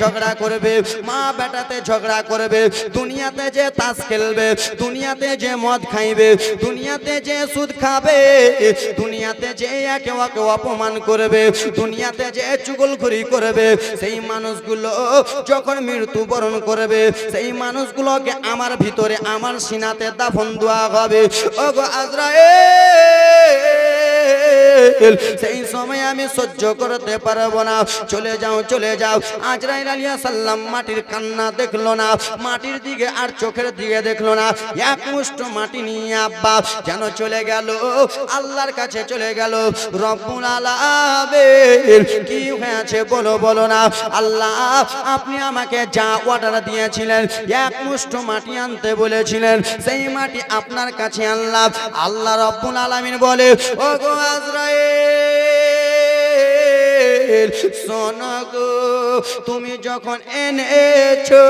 ঝগড়া করবে, মা বেটাতে ঝগড়া করবে, দুনিয়াতে যে তাস খেলবে, দুনিয়াতে যে মদ খাইবে, দুনিয়াতে যে সুদ খাবে, দুনিয়াতে যে একে ওকে অপমান করবে, দুনিয়াতে যে চুগলখড়ি করবে, সেই মানুষগুলো যখন মৃত্যুবরণ করবে, সেই মানুষগুলোকে আমার ভিতরে আমার সিনাতে দাফন দেওয়া হবে। ওগো আজরাইল, সেই সময় আমি সহ্য করতে পারবো না, চলে যাও চলে যাও। আজরাইল আলাইহিস সালাম মাটির কান্না দেখলো না, মাটির দিকে আর চোখের দিকে দেখলো না, এক মুষ্ঠ মাটি নিয়ে আব্বা যেন চলে গেল, আল্লাহর কাছে চলে গেল। রব্বুল আলামিন, কি হয়েছে বলো বলো না। আল্লাহ, আপনি আমাকে যা অর্ডার দিয়েছিলেন, এক মুষ্ঠ মাটি আনতে বলেছিলেন, সেই মাটি আপনার কাছে আনলাম। আল্লাহ রব্বুল আলামিন বলে, ওগো আজরাইল, শোনো গো, তুমি যখন এনেছো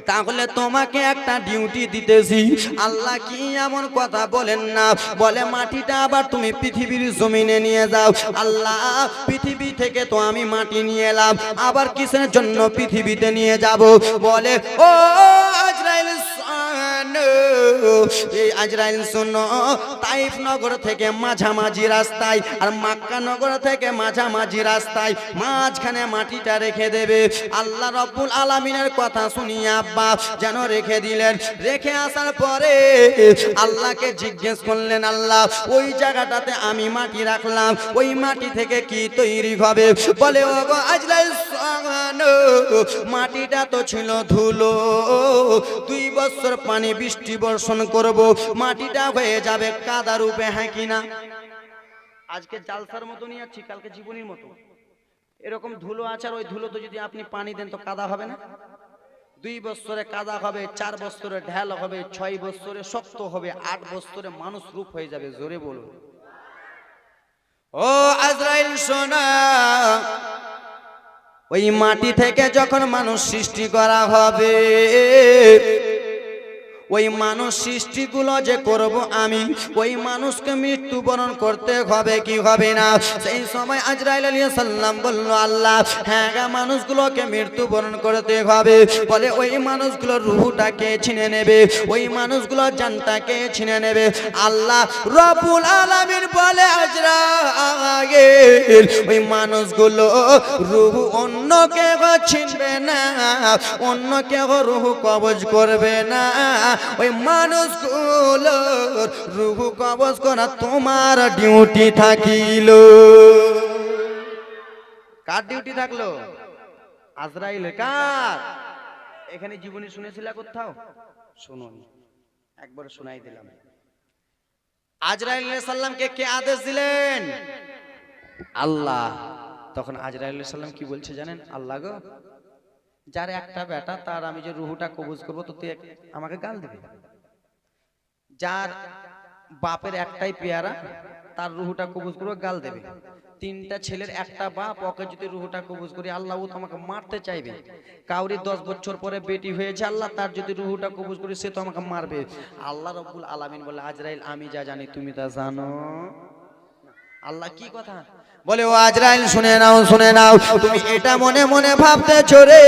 তাহলে তোমাকে একটা ডিউটি দিতেছি। আল্লাহ কি এমন কথা বলেন না, বলে মাটিটা আবার তুমি পৃথিবীর জমিনে নিয়ে যাও। আল্লাহ, পৃথিবী থেকে তো আমি মাটি নিয়ে এলাম, আবার কিসের জন্য পৃথিবীতে নিয়ে যাব? বলে, ও আজরাইল শোনো, এই আজরাইল শোনো, তাইফ নগর থেকে মাঝামাঝি রাস্তায় আর মক্কা নগর থেকে মাঝামাঝি রাস্তায় মাঝখানে মাটিটা রেখে দেবে। আল্লাহ রব্বুল আলামিনের কথা শুনিয়ে আব্বা যেন রেখে দিলেন। রেখে আসার পরে আল্লাহকে জিজ্ঞেস করলেন, আল্লাহ, ওই জায়গাটাতে আমি মাটি রাখলাম, ওই মাটি থেকে কি তৈরি হবে? বলে, ওগো আজরাইল শোনো, মাটিটা তো ছিল ধুলো, 2 বছর পানি বৃষ্টি বর্ষণ করব, মাটিটা হয়ে যাবে কাদা রূপে, হ্যাঁ কিনা? আজকে জালসার মতো নিয়ে যাচ্ছি, কালকে জীবনীর মতো এরকম ধুলো আছে, আর ওই ধুলো তো যদি আপনি পানি দেন তো কাদা হবে না? 2 বছরে কাদা হবে, 4 বছরে ঢেল হবে, 6 বছরে শক্ত হবে, 8 বছরে মানুষ রূপ হয়ে যাবে। জোরে বলুন। ও আজরাইল শোনা, ওই মাটি থেকে যখন মানুষ সৃষ্টি করা হবে, ওই মানুষ সৃষ্টিগুলো যে করব আমি, ওই মানুষকে মৃত্যুবরণ করতে হবে কি হবে না? সেই সময় আজরাইল আলাইহিস সালাম বলল, আল্লাহ, হ্যাঁ গা, মানুষগুলোকে মৃত্যুবরণ করতে হবে। বলে, ওই মানুষগুলোর রূহটাকে ছিনে নেবে, ওই মানুষগুলোর জানটাকে ছিনে নেবে। আল্লাহ রব্বুল আলামিন বলে, আজরাইল, ওই মানুষগুলো রূহ অন্য কেউ ছিনবে না, অন্য কেউ রূহ কবজ করবে না, ওই মানুষগুলোর রূহ কবজ করা তোমার ডিউটি থাকিল। কার ডিউটি থাকলো? আজরাইলের। কার? এখানে জীবনী শুনেছিল কোথাও? শুনুন, একবার শোনাই দিলাম। আজরাইল আলাইহিস সালামকে কে আদেশ দিলেন? আল্লাহ। তখন আজরাইল আলাইহিস সালাম কি বলছে জানেন? আল্লাহ গো, যার একটা বেটা, তার আমি যে রুহুটা কবজ করবো তো তুই আমাকে গাল দিবি? যার বাপের একটাই পেয়ারা, তার রুহুটা কবজ করবো, গাল দেবে? 3টা ছেলের একটা বাপ, ওকে যদি রুহুটা কবজ করি, আল্লাহ ও তো আমাকে মারতে চাইবে। কাউরি 10 বছর পরে বেটি হয়েছে, আল্লাহ তার যদি রুহুটা কবজ করি, সে তো আমাকে মারবে। আল্লাহ রব্বুল আলামিন বলে, আজরাইল, আমি যা জানি তুমি তা জানো? আল্লাহ কি কথা বলে? ও আজরাইল, শুনে নাও শুনে নাও, তুমি এটা মনে মনে ভাবতেছো রে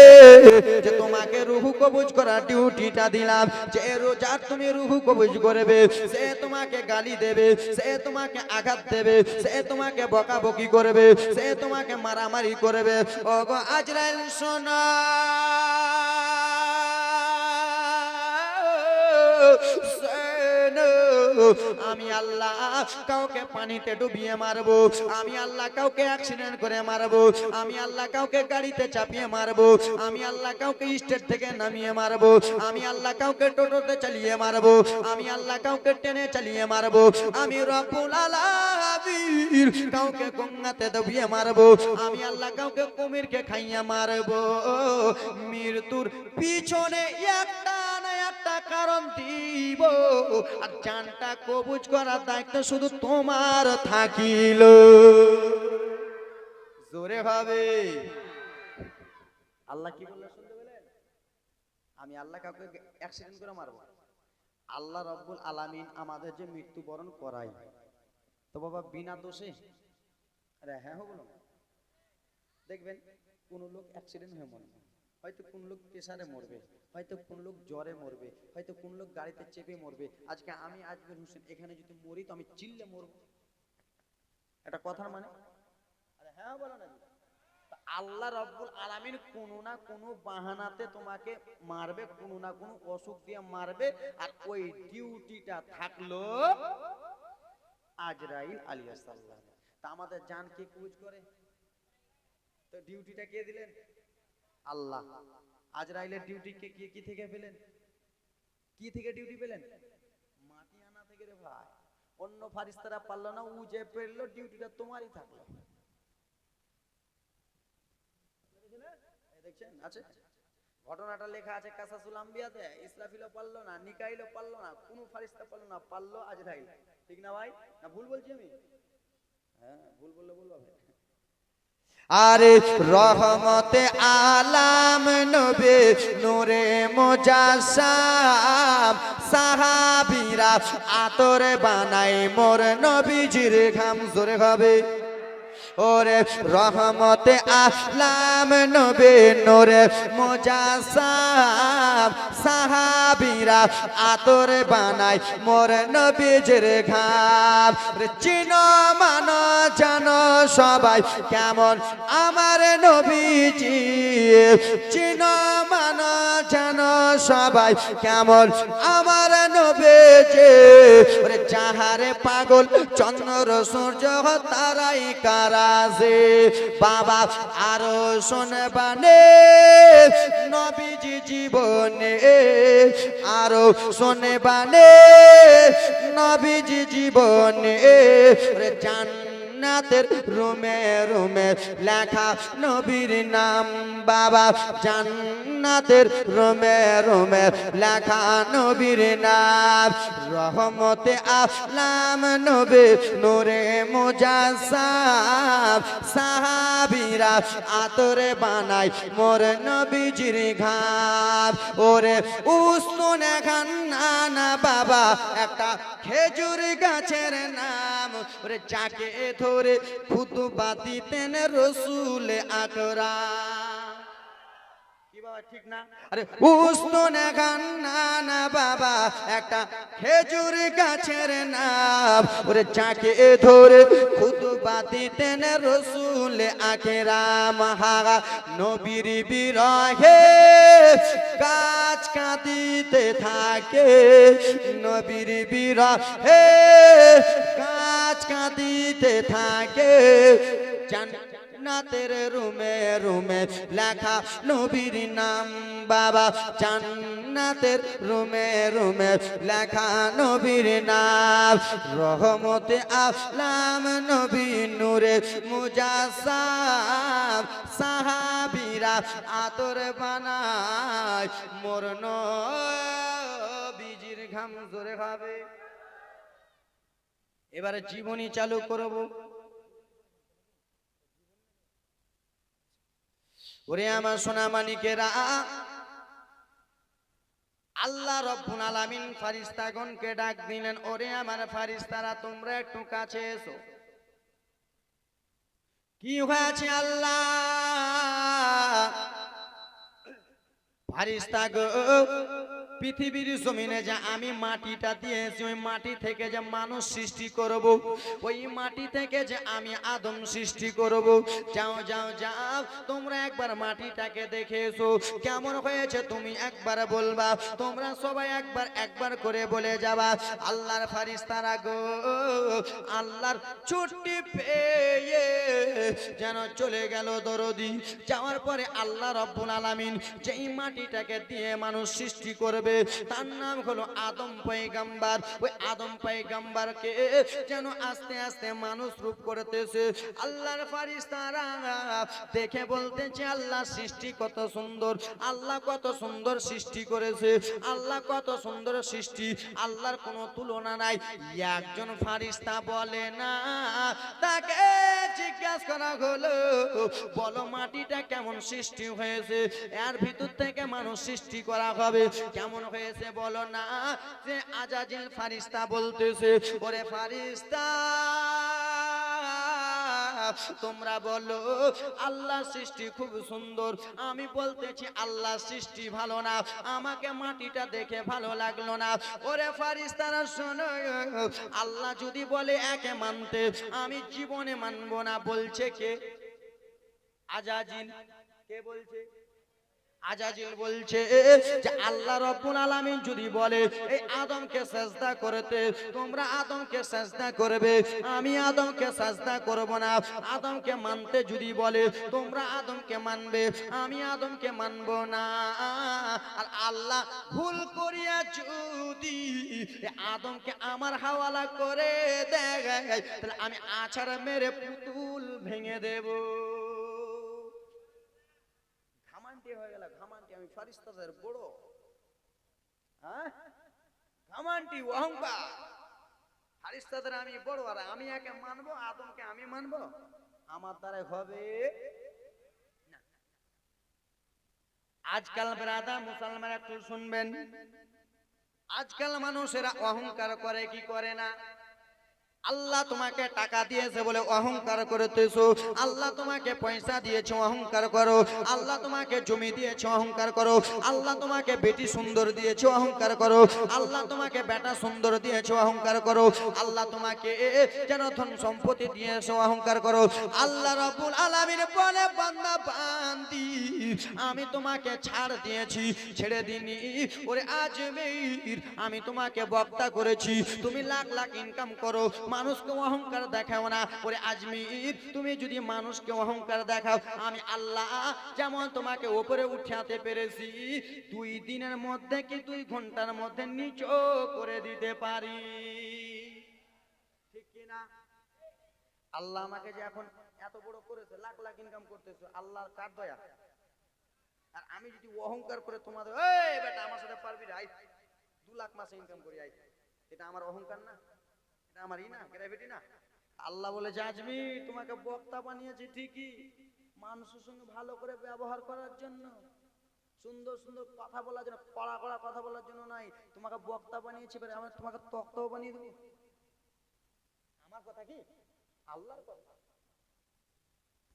যে তোমাকে রুহু কবজ করার ডিউটিটা দিলাম, যে রোজার তুমি রুহু কবজ করবে, সে তোমাকে গালি দেবে, সে তোমাকে আঘাত দেবে, সে তোমাকে বকাবকি করবে, সে তোমাকে মারামারি করবে। ওগো আজরাইল শোনো, আমি আল্লাহ কাউকে পানিতে ডুবিয়ে মারবো, আমি আল্লাহ কাউকে অ্যাক্সিডেন্ট করে মারবো, আমি আল্লাহ কাউকে গাড়িতে চাপিয়ে মারবো, আমি আল্লাহ কাউকে স্টেজ থেকে নামিয়ে মারবো, আমি আল্লাহ কাউকে টোটোতে চালিয়ে মারবো, আমি আল্লাহ কাউকে ট্রেনে চালিয়ে মারবো, আমি রব্বুল আলামিন কাউকে গঙ্গাতে ডুবিয়ে মারবো, আমি আল্লাহ কাউকে কুমিরকে খাইয়ে মারবো। মৃত্যুর পিছনে একটা না একটা কারণ দিব, আর জানটা কবুজ করার দায়িত্ব শুধু তোমার থাকিল। জোরে ভাবে আল্লাহ কি বললেন শুনতে পেলেন? আমি আল্লাহ কাউকে অ্যাক্সিডেন্ট করে মারবো। আল্লাহ রব্বুল আলামিন আমাদের যে মৃত্যুবরণ করাই, তো বাবা বিনা দোষে? আরে হ্যাঁ, বলুন। দেখবেন কোন লোক অ্যাক্সিডেন্ট হয়ে মরবে, হয়তো কোন লোক প্রেসারে মরবে, হয়তো কোন লোক জ্বরে মরবে, হয়তো কোন লোক গাড়িতে চেপে মরবে। আজকে আমি আজমের হোসেন এখানে যদি মরি তো আমি চিল্লে মরবো, এটা কথার মানে? আরে হ্যাঁ বলো না। আল্লাহ রাব্বুল আলামিন কোনো না কোনো বাহানাতে তোমাকে মারবে, কোনো না কোনো অসুখ দিয়ে মারবে, আর ওই ডিউটিটা থাকলো আজরাইল আলাইহিস সালাম। তা আমাদের জান কে কুজ করে? তো ডিউটিটা কে দিলেন? আল্লাহ। আজরাইলের ডিউটি কে কি থেকে পেলেন? কি থেকে ডিউটি পেলেন? মাটি আনা থেকে রে ভাই। অন্য ফারিস্তারা পারলো না, ও যে পেরলো ডিউটিটা তোমারই থাকলো। দেখছেন আছে ঘটনাটা লেখা আছে কাসাসুল আম্বিয়াতে। ইসরাফিলও পারলো না, নিকাইলও পারলো না, কোনো ফারিস্তা পারলো না, পারলো আজরাইল। ঠিক না ভাই? না ভুল বলছি আমি? হ্যাঁ, ভুল বললে বলবো ভাই। আরে রহমতে আলাম নবী নূরে মুজাসসাম, সাহাবীরা আতর বানাই মোর নবীজির ঘাম। জোরে হবে ওরে রহমতে আলাম নবী নূরে মুজাসসাম, সাহাবীরা আতর বানাই মোর নবীজির ঘাম। চিনো মানো জানো সবাই কেমন আমার নবীজি, চিনো মানো জানো সবাই কেমন আমার নবীজি। ওরে যাহারে পাগল চন্দ্র সূর্য তারাই কারাজে, বাবা আরো শোনবানে নবীজি জীবনে, আরো শোনবানে নবীজি জীবনে। জান্নাতের রুমে রুমে লেখা নবীর নাম, বাবা জান্নাতের রুমে রুমে লেখা নবীর নাম। রহমতে আলাম নবী নূরে মুজাসসাম, সাহাবীরা আতরে বানাই মোর নবীজির ঘাম। ওরে উসনুনে খান্না বাবা একটা খেজুর গাছের নাম, ওরে যাকে ধরে খুতবা দিতেন রাসূল আকরাম। কি বাবা ঠিক না? আরে উসনুনে খান্না বাবা একটা খেজুর গাছের নাম, ওরে যাকে ধরে খুতবা দিতেন রাসূল আকরাম। হাগা নবীর বিরহে গাছ কাঁদিতে থাকে, নবীর বিরহে গাছ কাঁদিতে থাকে। জান্নাতের রুমে রুমে লেখা নবীর নাম, বাবা জান্নাতের রুমে রুমে লেখা নবীর নাম। রহমতে আলাম নবী নূরে মুজাসসাম, সাহাবীরা আতর বানায় মোর নবীজির ঘাম। জোরে হবে। এবারে জীবনী চালু করব। ওরে আমার সোনা মানিকেরা, আল্লাহ রাব্বুল আলামিন ফারিস্তাগণকে ডাক দিলেন, ওরে আমার ফারিস্তারা তোমরা একটু কাছে এসো। কি হয়েছে আল্লাহ? ফারিস্তাগো পৃথিবীর জমিনে যে আমি মাটিটা দিয়েছি, ওই মাটি থেকে যে মানুষ সৃষ্টি করব, ওই মাটি থেকে যে আমি আদম সৃষ্টি করব। যাও যাও যাও, তোমরা একবার মাটিটাকে দেখে এসো কেমন হয়েছে, তুমি একবার বলবা। তোমরা সবাই একবার একবার করে বলে যাবা। আল্লাহর ফারিস্তারা গো, আল্লাহর ছুটি পেয়ে যেন চলে গেল দরদি। যাওয়ার পরে আল্লাহ রাব্বুল আলামিন যেই মাটিটাকে দিয়ে মানুষ সৃষ্টি করবে, তার নাম হলো আদম পয়গম্বর। ওই আদম পয়গম্বরকে যেন আস্তে আস্তে মানুষ রূপ করতেছে। আল্লাহর ফারিস্তারা দেখে বলতেছে, আল্লাহ সৃষ্টি কত সুন্দর, আল্লাহ কত সুন্দর সৃষ্টি করেছে, আল্লাহ কত সুন্দর সৃষ্টি, আল্লাহর কোনো তুলনা নাই। একজন ফারিস্তা বলে না, তাকে জিজ্ঞাসা করা হলো, বলো মাটিটা কেমন সৃষ্টি হয়েছে, এর ভিতর থেকে মানুষ সৃষ্টি করা হবে, কেমন হয়েছে বলো না। যে আজাজিল ফারিস্তা বলতেছে, ওরে ফারিস্তা তোমরা বলো আল্লাহ সৃষ্টি খুব সুন্দর, আমি বলতেছি আল্লাহ সৃষ্টি ভালো না, আমাকে মাটিটা দেখে ভালো লাগলো না। ওরে ফারিস্তারা শোনো, আল্লাহ যদি বলে একে মানতে, আমি জীবনে মানবো না। বলছে কে? আজাজিল। কে বলছে? আজাজিল বলছে যে আল্লাহ রাব্বুল আলামিন যদি বলে এই আদমকে সাজদা করতে, তোমরা আদমকে সাজদা করবে, আমি আদমকে সাজদা করব না। আদমকে মানতে যদি বলে, তোমরা আদমকে মানবে, আমি আদমকে মানব না। আর আল্লাহ ভুল করিয়া যদি আদমকে আমার হাওয়ালা করে দেয়, তাহলে আমি আছাড় মেরে পুতুল ভেঙে দেব। হয়ে গেল ঘামান্টি, আমি ফারিস্তাদের বড়, হ্যাঁ ঘামান্টি, অহংকার। ফারিস্তাদের আমি বড়, আর আমি একে মানবো, আদমকে আমি মানবো, আমার দ্বারা হবে না। আজকাল ব্রাদার মুসলমান একটু শুনবেন, আজকাল মানুষেরা অহংকার করে কি করে না? আল্লাহ তোমাকে টাকা দিয়েছে বলে অহংকার করতেছো, আল্লাহ তোমাকে পয়সা দিয়েছে অহংকার করো, আল্লাহ তোমাকে জমি দিয়েছে অহংকার করো, আল্লাহ তোমাকে বেটি সুন্দর দিয়েছে অহংকার করো, আল্লাহ তোমাকে বেটা সুন্দর দিয়েছে অহংকার করো, আল্লাহ তোমাকে যেন ধন সম্পত্তি দিয়েছে অহংকার করো। আল্লাহ রাব্বুল আলামিন বলে বান্দা বান্দি, আমি তোমাকে ছাড় দিয়েছি, ছেড়ে দিনি। ওরে আজমির, আমি তোমাকে বক্তা করেছি, তুমি লাখ লাখ ইনকাম করো, মানুষকে অহংকার দেখাও না। ওরে আজমির, তুমি যদি মানুষকে অহংকার দেখাও, আমি আল্লাহ যেমন তোমাকে উপরে উঠাতে পেরেছি, 2 দিনের মধ্যে কি 2 ঘন্টার মধ্যে নিচু করে দিতে পারি, ঠিক কি না? আল্লাহ আমাকে যে এখন এত বড় করেছে, লাখ লাখ ইনকাম করতেছে, আল্লাহর কার দয়া। আর আমি যদি অহংকার করে তোমাদের, এই বেটা আমার সাথে পারবি রে, 2 লাখ মাসে ইনকাম করি, এটা আমার অহংকার না? এটা আমার না গ্র্যাভিটি না? আল্লাহ বলে যে আজমির, তোমাকে বক্তা বানিয়েছি ঠিকই, মানুষের সঙ্গে ভালো করে ব্যবহার করার জন্য, সুন্দর সুন্দর কথা বলার জন্য, কড়া কড়া কথা বলার জন্য নাই। তোমাকে বক্তা বানিয়েছি, আমি তোমাকে তক্তাও বানিয়ে দেবো। আমার কথা কি? আল্লাহর কথা।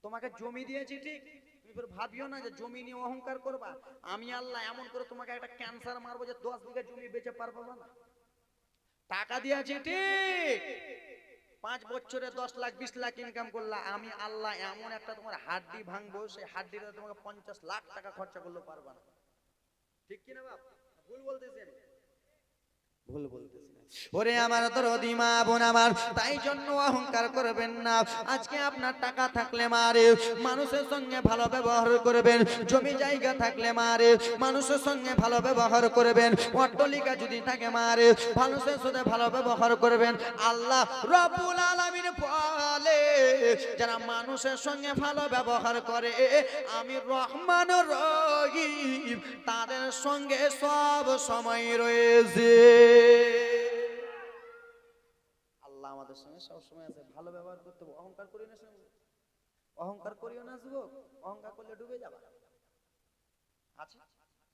তোমাকে জমি দিয়েছি ঠিক, তুমি ভাবিও না যে জমি নিয়ে অহংকার করবা। আমি আল্লাহ এমন করে তোমাকে একটা ক্যান্সার মারবো যে 10 বিঘা জমি বেচে পারবো না। টাকা দিয়েছি ঠিক, 5 বছরে 10 লাখ 20 লাখ ইনকাম করলা, আমি আল্লাহ এমন একটা তোমার হাড্ডি ভাঙবো, সেই হাড্ডিটা তোমাকে 50 লাখ টাকা খরচা করলে পারবা না। ঠিক কি না বাপ? ভুল বলতেছেন? ভুল বলতেছেন। ওরে আমার দরদি মা বোন আমার, তাই জন্য অহংকার করবেন না। আজকে আপনার টাকা থাকলে মারে, মানুষের সঙ্গে ভালো ব্যবহার করবেন। জমি জায়গা থাকলে মারে, মানুষের সঙ্গে ভালো ব্যবহার করবেন। অট্টালিকা যদি থাকে মারে, মানুষের সাথে ভালো ব্যবহার করবেন। আল্লাহ রাব্বুল আলামিন বলে, যারা মানুষের সঙ্গে ভালো ব্যবহার করে, আমি রহমানুর রহিম তাদের সঙ্গে সব সময় রয়েছে। আল্লাহ আমাদের সঙ্গে সব সময় আছে, ভালো ব্যবহার করতে হবে। অহংকার করি না, অহংকার করিও না যুবক, অহংকার করলে ডুবে যাবা। আচ্ছা,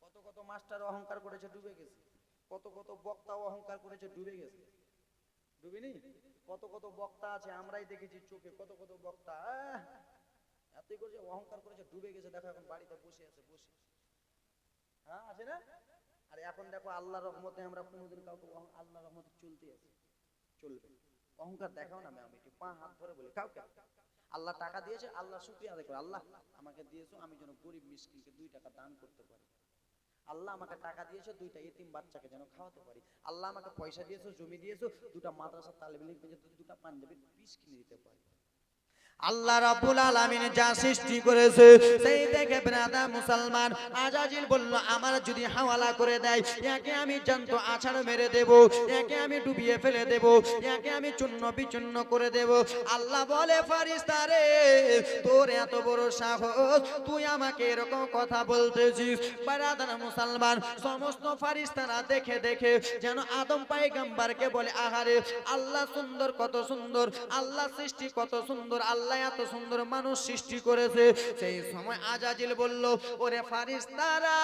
কত কত মাস্টার অহংকার করেছে, ডুবে গেছে। কত কত বক্তা অহংকার করেছে, ডুবে গেছে। ডুবিনি? কত কত বক্তা আছে, আমরাই দেখেছি চোখে, কত কত বক্তা এতই করেছে, অহংকার করেছে, ডুবে গেছে। দেখো এখন বাড়িতে বসে আছে, বসে, হ্যাঁ আছে না? আর এখন দেখো আল্লাহর রহমতে আমরা কোনোদিন কাউকে আল্লাহর রহমতে চলতে আছি, চলবে। অহংকার দেখাও না ম্যাম, একটু 5 হাত ধরে বলি কাউকে, আল্লাহ টাকা দিয়েছে, আল্লাহ শুকরিয়া আদায় করো। আল্লাহ আমাকে দিয়েছো, আমি যেন গরিব মিসকিনকে 2 টাকা দান করতে পারি। আল্লাহ আমাকে টাকা দিয়েছো, 2টা এতিম বাচ্চাকে যেন খাওয়াতে পারি। আল্লাহ আমাকে পয়সা দিয়েছো, জমি দিয়েছো, 2টা মাদ্রাসা তালিম ইলম পেয়েছে, 2টা পাঞ্জাবির পিস কিনে দিতে পারি। আল্লাহ রাব্বুল আলামিন যা সৃষ্টি করেছে, সেই দেখে ব্রাদার মুসলমান আজাজিল বলল, আমার যদি হাওয়ালা করে দেয়, একে আমি জান্ত আছাড় মেরে দেব, একে আমি ডুবিয়ে ফেলে দেব, একে আমি চূর্ণ বিচূর্ণ করে দেব। আল্লাহ বলে, ফারিস্তা রে, তোর এত বড় সাহস, তুই আমাকে এরকম কথা বলতেছিস? ব্রাদার মুসলমান সমস্ত ফারিস্তারা দেখে দেখে যেন আদম পয়গম্বরকে বলে, আহারে আল্লাহ সুন্দর, কত সুন্দর আল্লাহ সৃষ্টি, কত সুন্দর আল্লাহ এত সুন্দর মানুষ সৃষ্টি করেছে। সেই সময় আজাজিল বলল, ওরে ফারিস্তারা,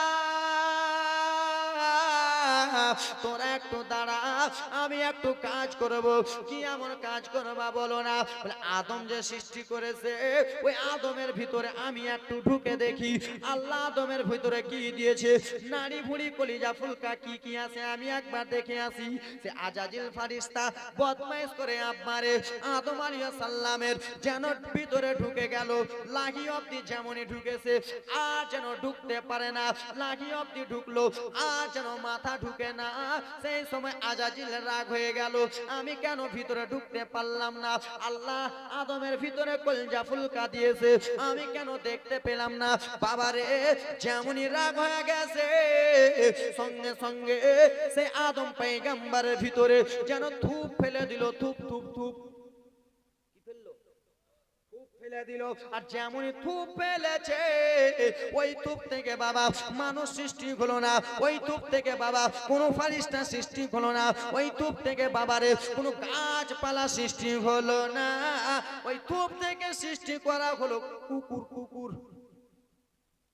তোরা একটু দাঁড়া, আমি একটু কাজ করব। কি এমন কাজ করবা বলো না? বলে আদম যে সৃষ্টি করেছে, ওই আদমের ভিতরে আমি একটু ঢুকে দেখি আল্লাহ আদমের ভিতরে কি দিয়েছে, নারী ভুঁড়ি কলিজা ফুলকা কি কি আছে আমি একবার দেখে আসি। সে আজাজিল ফারিস্তা বদমাইশ করে আব্বারে আদম আলাইহিস সালামের যেন ভিতরে ঢুকে গেল, লাহি অবধি যেমনই ঢুকেছে আর যেন ঢুকতে পারে না, লাহি অবধি ঢুকলো আর যেন মাথা ঢুকে না। সেই সময় আজাজিল রাগ হয়ে গেল, আমি কেন ভিতরে ঢুকতে পারলাম না? আল্লাহ আদমের ভিতরে কলিজা ফুলকা দিয়েছে, আমি কেন দেখতে পেলাম না? বাবারে যেমনই রাগ হয়ে গেছে, সঙ্গে সঙ্গে সে আদম পয়গম্বরের ভিতরে যেন থুপ ফেলে দিল, থুপ থুপ থুপ। কি ফেললো? থুপ ফেলে দিল। আর যেমনই থুপ ফেলেছে, ওই থুপ থেকে বাবা মানুষ সৃষ্টি হলো না, ওই থুপ থেকে বাবা কোনো ফারিস্তা সৃষ্টি হলো না, ওই থুপ থেকে বাবারে কোনো গাছপালা সৃষ্টি হলো না, ওই থুপ থেকে সৃষ্টি করা হলো কুকুর। কুকুর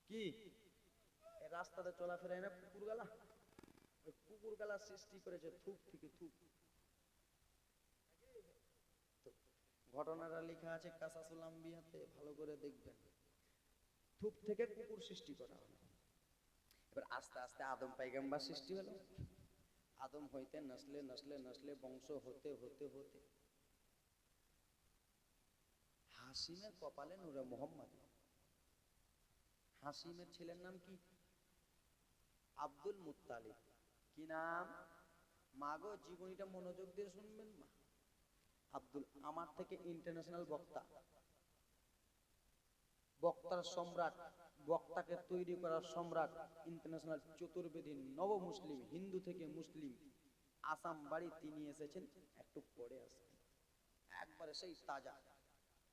কি রাস্তাতে চলাফেরা না কুকুর গালা, ওই কুকুর গালা সৃষ্টি করেছে থুপ থেকে থুপ। ঘটনাটা লেখা আছে কাসাসুল আম্বিয়াতে, ভালো করে দেখবেন। থুপ থেকে কুকুর সৃষ্টি করা হলো। এবার আস্তে আস্তে আদম পয়গম্বর সৃষ্টি হলো। আদম হইতে নসলে নসলে নসলে বংশ হতে হতে হতে হাসিমের কপালে নূরে মোহাম্মদ। হাসিমের ছেলের নাম কি? Abdul Muttalib. কি নাম? মাগো জীবনীটা মনোযোগ দিয়ে শুনবেন মা। আব্দুল, আমার থেকে ইন্টারন্যাশনাল বক্তা, বক্তার সম্রাট, বক্তাকে তৈরি করার সম্রাট, ইন্টারন্যাশনাল চতুর্বেদী নব মুসলিম, হিন্দু থেকে মুসলিম, আসাম বাড়ি তিনি এসেছেন, একটু পরে আসবেন, একবারে সেই তাজা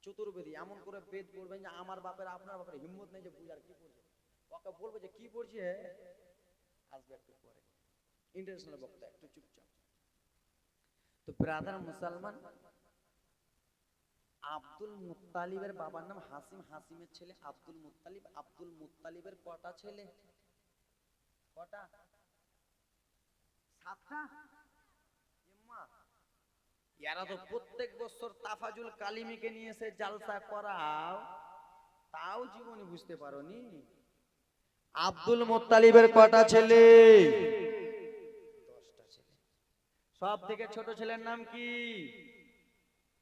চতুর্বেদী। এমন করে বেদ পড়বেন যে আমার বাপের আপনার বাপের হিম্মত নেই যে বুঝার কি পড়ছে, ওকে বলবে যে কি পড়ছে, আসবে একটু পরে। ইন্টারন্যাশনাল বক্তা, একটু চুপচাপ। তো ব্রাদার মুসলমান, আব্দুল মুত্তালিবের বাবার নাম হাসিম, হাসিমের ছেলে আব্দুল মুত্তালিব। আব্দুল মুত্তালিবের কটা ছেলে? কটা? 7টা। এরা তো প্রত্যেক বছর তাফাজুল কালিমিকে নিয়ে এসে জালসা করাও, তাও জীবনে বুঝতে পারোনি। আব্দুল মুত্তালিবের কটা ছেলে? 10টা ছেলে। সব থেকে ছোট ছেলের নাম কি?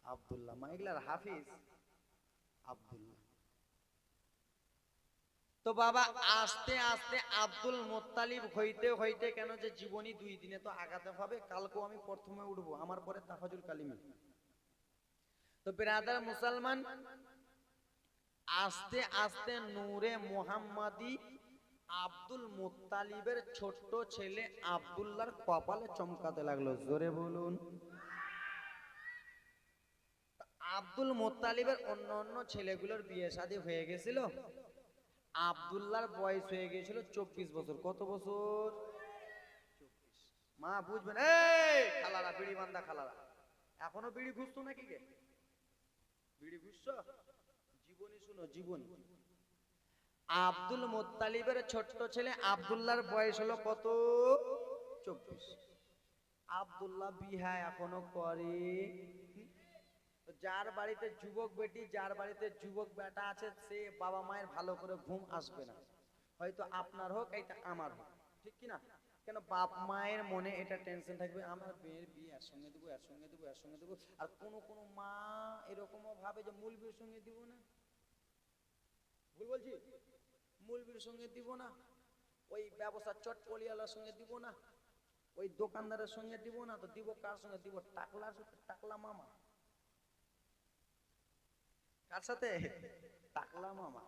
আব্দুল্লাহ। মাইগলার হাফিজ আব্দুল্লাহ। তো বাবা আস্তে আস্তে আব্দুল মুত্তালিব হইতে হইতে, কেন যে জীবনী 2 দিনে তো আগাতে হবে, কালকেও আমি প্রথমে উঠবো, আমার পরে তাফাজুল কালিমি। তো ব্রাদার মুসলমান, আস্তে আস্তে নূরে মুহাম্মাদি আব্দুল মুত্তালিবের ছোট্ট ছেলে আব্দুল্লাহর কপালে চমকাতে লাগলো। জোরে বলুন। আব্দুল মুত্তালিবের অন্য অন্য ছেলেগুলোর বিয়ে শাদী হয়ে গেছিল, আব্দুল্লাহর বয়স হয়ে গিয়েছিল 24 বছর। কত বছর? 24। মা বুঝবেন, এই খালারা, বিড়ি বান্দা খালারা, এখনো বিড়ি ঘুষতো নাকি গে? বিড়ি ঘুষছো? জীবনী শুনো, জীবনী। আব্দুল মুত্তালিবের ছোট্ট ছেলে আব্দুল্লাহর বয়স হলো কত? 24। আব্দুল্লাহ বিহা এখনো করে। যার বাড়িতে যুবক বেটি, যার বাড়িতে যুবক বেটা আছে, সে বাবা মায়ের ভালো করে ঘুম আসবে না। হয়তো আপনার হোক, এটা আমার হোক, ঠিক কিনা? কেন বাপ মায়ের মনে এটা টেনশন থাকবে, আমার মেয়ের বিয়ে এর সঙ্গে দেবো, এর সঙ্গে দেবো, এর সঙ্গে দেবো। আর কোনো মা এরকমও ভাবে যে মুলবির সঙ্গে দিব না। ভুল বলছি? মুলবির সঙ্গে দিব না, ওই ব্যবসার চটপলিয়ালার সঙ্গে দিব না, ওই দোকানদারের সঙ্গে দিব না, তো দিব কার সঙ্গে দিব? টাকলা মামা। কার সাথে? টাকলা মামা।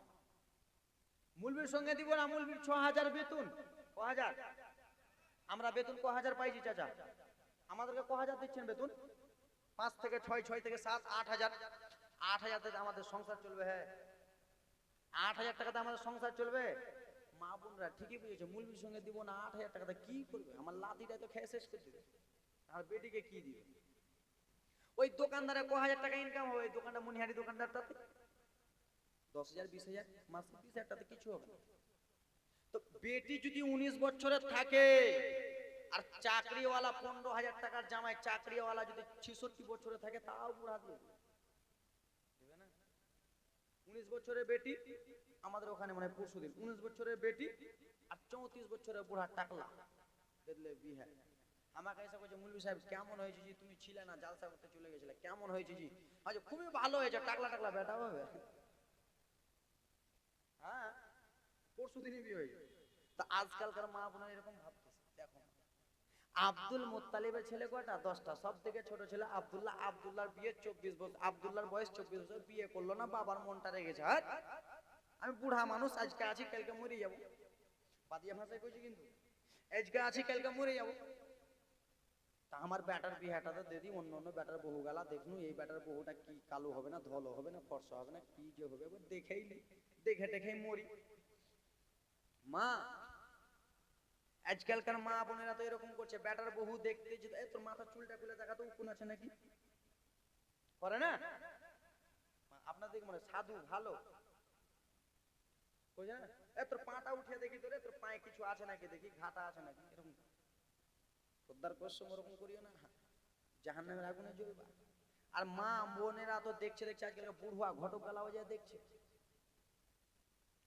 মুলবির সঙ্গে দিব না। মুলবির 6000 বেতন। ক হাজার? আমরা বেতন ক হাজার পাইছি চাচা? আমাদেরকে ক হাজার দিচ্ছেন বেতন? 5 থেকে 6, 6 থেকে 7, 8000। 8000 টাকা আমাদের সংসার চলবে। হ্যাঁ, 8000 টাকাতে আমাদের সংসার চলবে। মা বোনরা ঠিকই বুঝেছে, মুলবির সঙ্গে দিব না। 8000 টাকাতে কি করবে? আমার লাতিটা তো খেয়ে শেষ করে দিবে, আর বেটিকে কি দিবে? ওই দোকানদারে ক হাজার টাকা ইনকাম হবে? ওই দোকানটা মুনিহারি দোকানদারটাতে 10,000, 20,000 মাসে, 20,000 টাকাতে কিছু হবে না। তো বেটি যদি 19 বছরের থাকে, আর চাকরিওয়ালা 15,000 টাকার জামাই চাকরিওয়ালা যদি 66 বছরে থাকে তাও বুড়া দিয়ে দেবে না। 19 বছরের বেটি আমাদের ওখানে মানে পরশুদিন 19 বছরের বেটি আর 34 বছরের বুড়া টাকলা দেখলে বিয়ে। আমাকে এসে বলছে মুলবি সাহেব কেমন হয়েছে জি, তুমি ছিলে না জালসা করতে চলে গেছিলে, কেমন হয়েছে জি? আচ্ছা খুবই ভালো হয়েছে, টাকলা টাকলা বেটা হবে। হ্যাঁ পরশুদিনই বিয়ে হয়েছে। তা আজকালকার মা বোনেরা এরকম ভাবতেছে। দেখো আব্দুল মুত্তালিবের ছেলে কয়টা? 10টা। সব থেকে ছোট ছেলে আব্দুল্লাহ। আব্দুল্লাহর বিয়ে 24 বছর, আব্দুল্লাহর বয়স 24 বছর, বিয়ে করলো না, বাবার মনটা রেগেছে। আর আমি বুড়া মানুষ, আজকে আছি কালকে মরে যাবো, বাদিয়া ভাষায় কইছি কিন্তু আজকে আছি কালকে মরে যাবো। তা আমার বেটার বিয়েটা তো দিদি অন্য অন্য বেটার বহু গেলা দেখনু, এই বেটার বহুটা কি কালো হবে না, ধলো হবে না, ফর্সা হবে না, কি যে হবে দেখেই দেখে দেখেই মরি। মা আজকালকার মা বোনেরা তো এরকম করছে, বেটার বহু দেখতে যে তোর মাথা চুলটা খুলে দেখা তো উকুন আছে নাকি, করে না? আপনার দিকে মনে সাধু ভালো তোর পাটা উঠিয়ে দেখি, তোরে তোর পায়ে কিছু আছে নাকি দেখি, ঘাটা আছে নাকি, এরকম খোদ্দার কোশ্চেন ওরকম করিও না, জাহান্নামের আগুনে জ্বলবা। আর মা বোনেরা তো দেখছে আজকাল বুড়ুয়া ঘটক গালা হয়ে যায়, দেখছে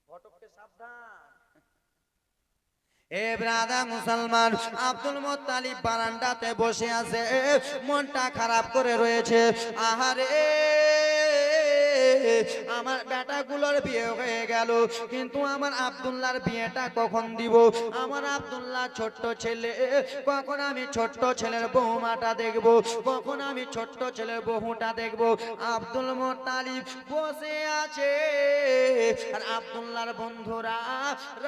ঘটককে সাবধান। এ ব্রাদা মুসলমান, আব্দুল মুত্তালিব বারান্দাতে বসে আছে, মনটা খারাপ করে রয়েছে। আহারে আমার বেটাগুলোর বিয়ে হয়ে গেল, কিন্তু আমার আব্দুল্লাহর বিয়েটা কখন দিব? আমার আব্দুল্লাহ ছোট্ট ছেলে, কখন আমি ছোট্ট ছেলের বৌমাটা দেখব, কখন আমি ছোট্ট ছেলের বহুটা দেখব? আব্দুল মুত্তালিব বসে আছে, আর আব্দুল্লাহর বন্ধুরা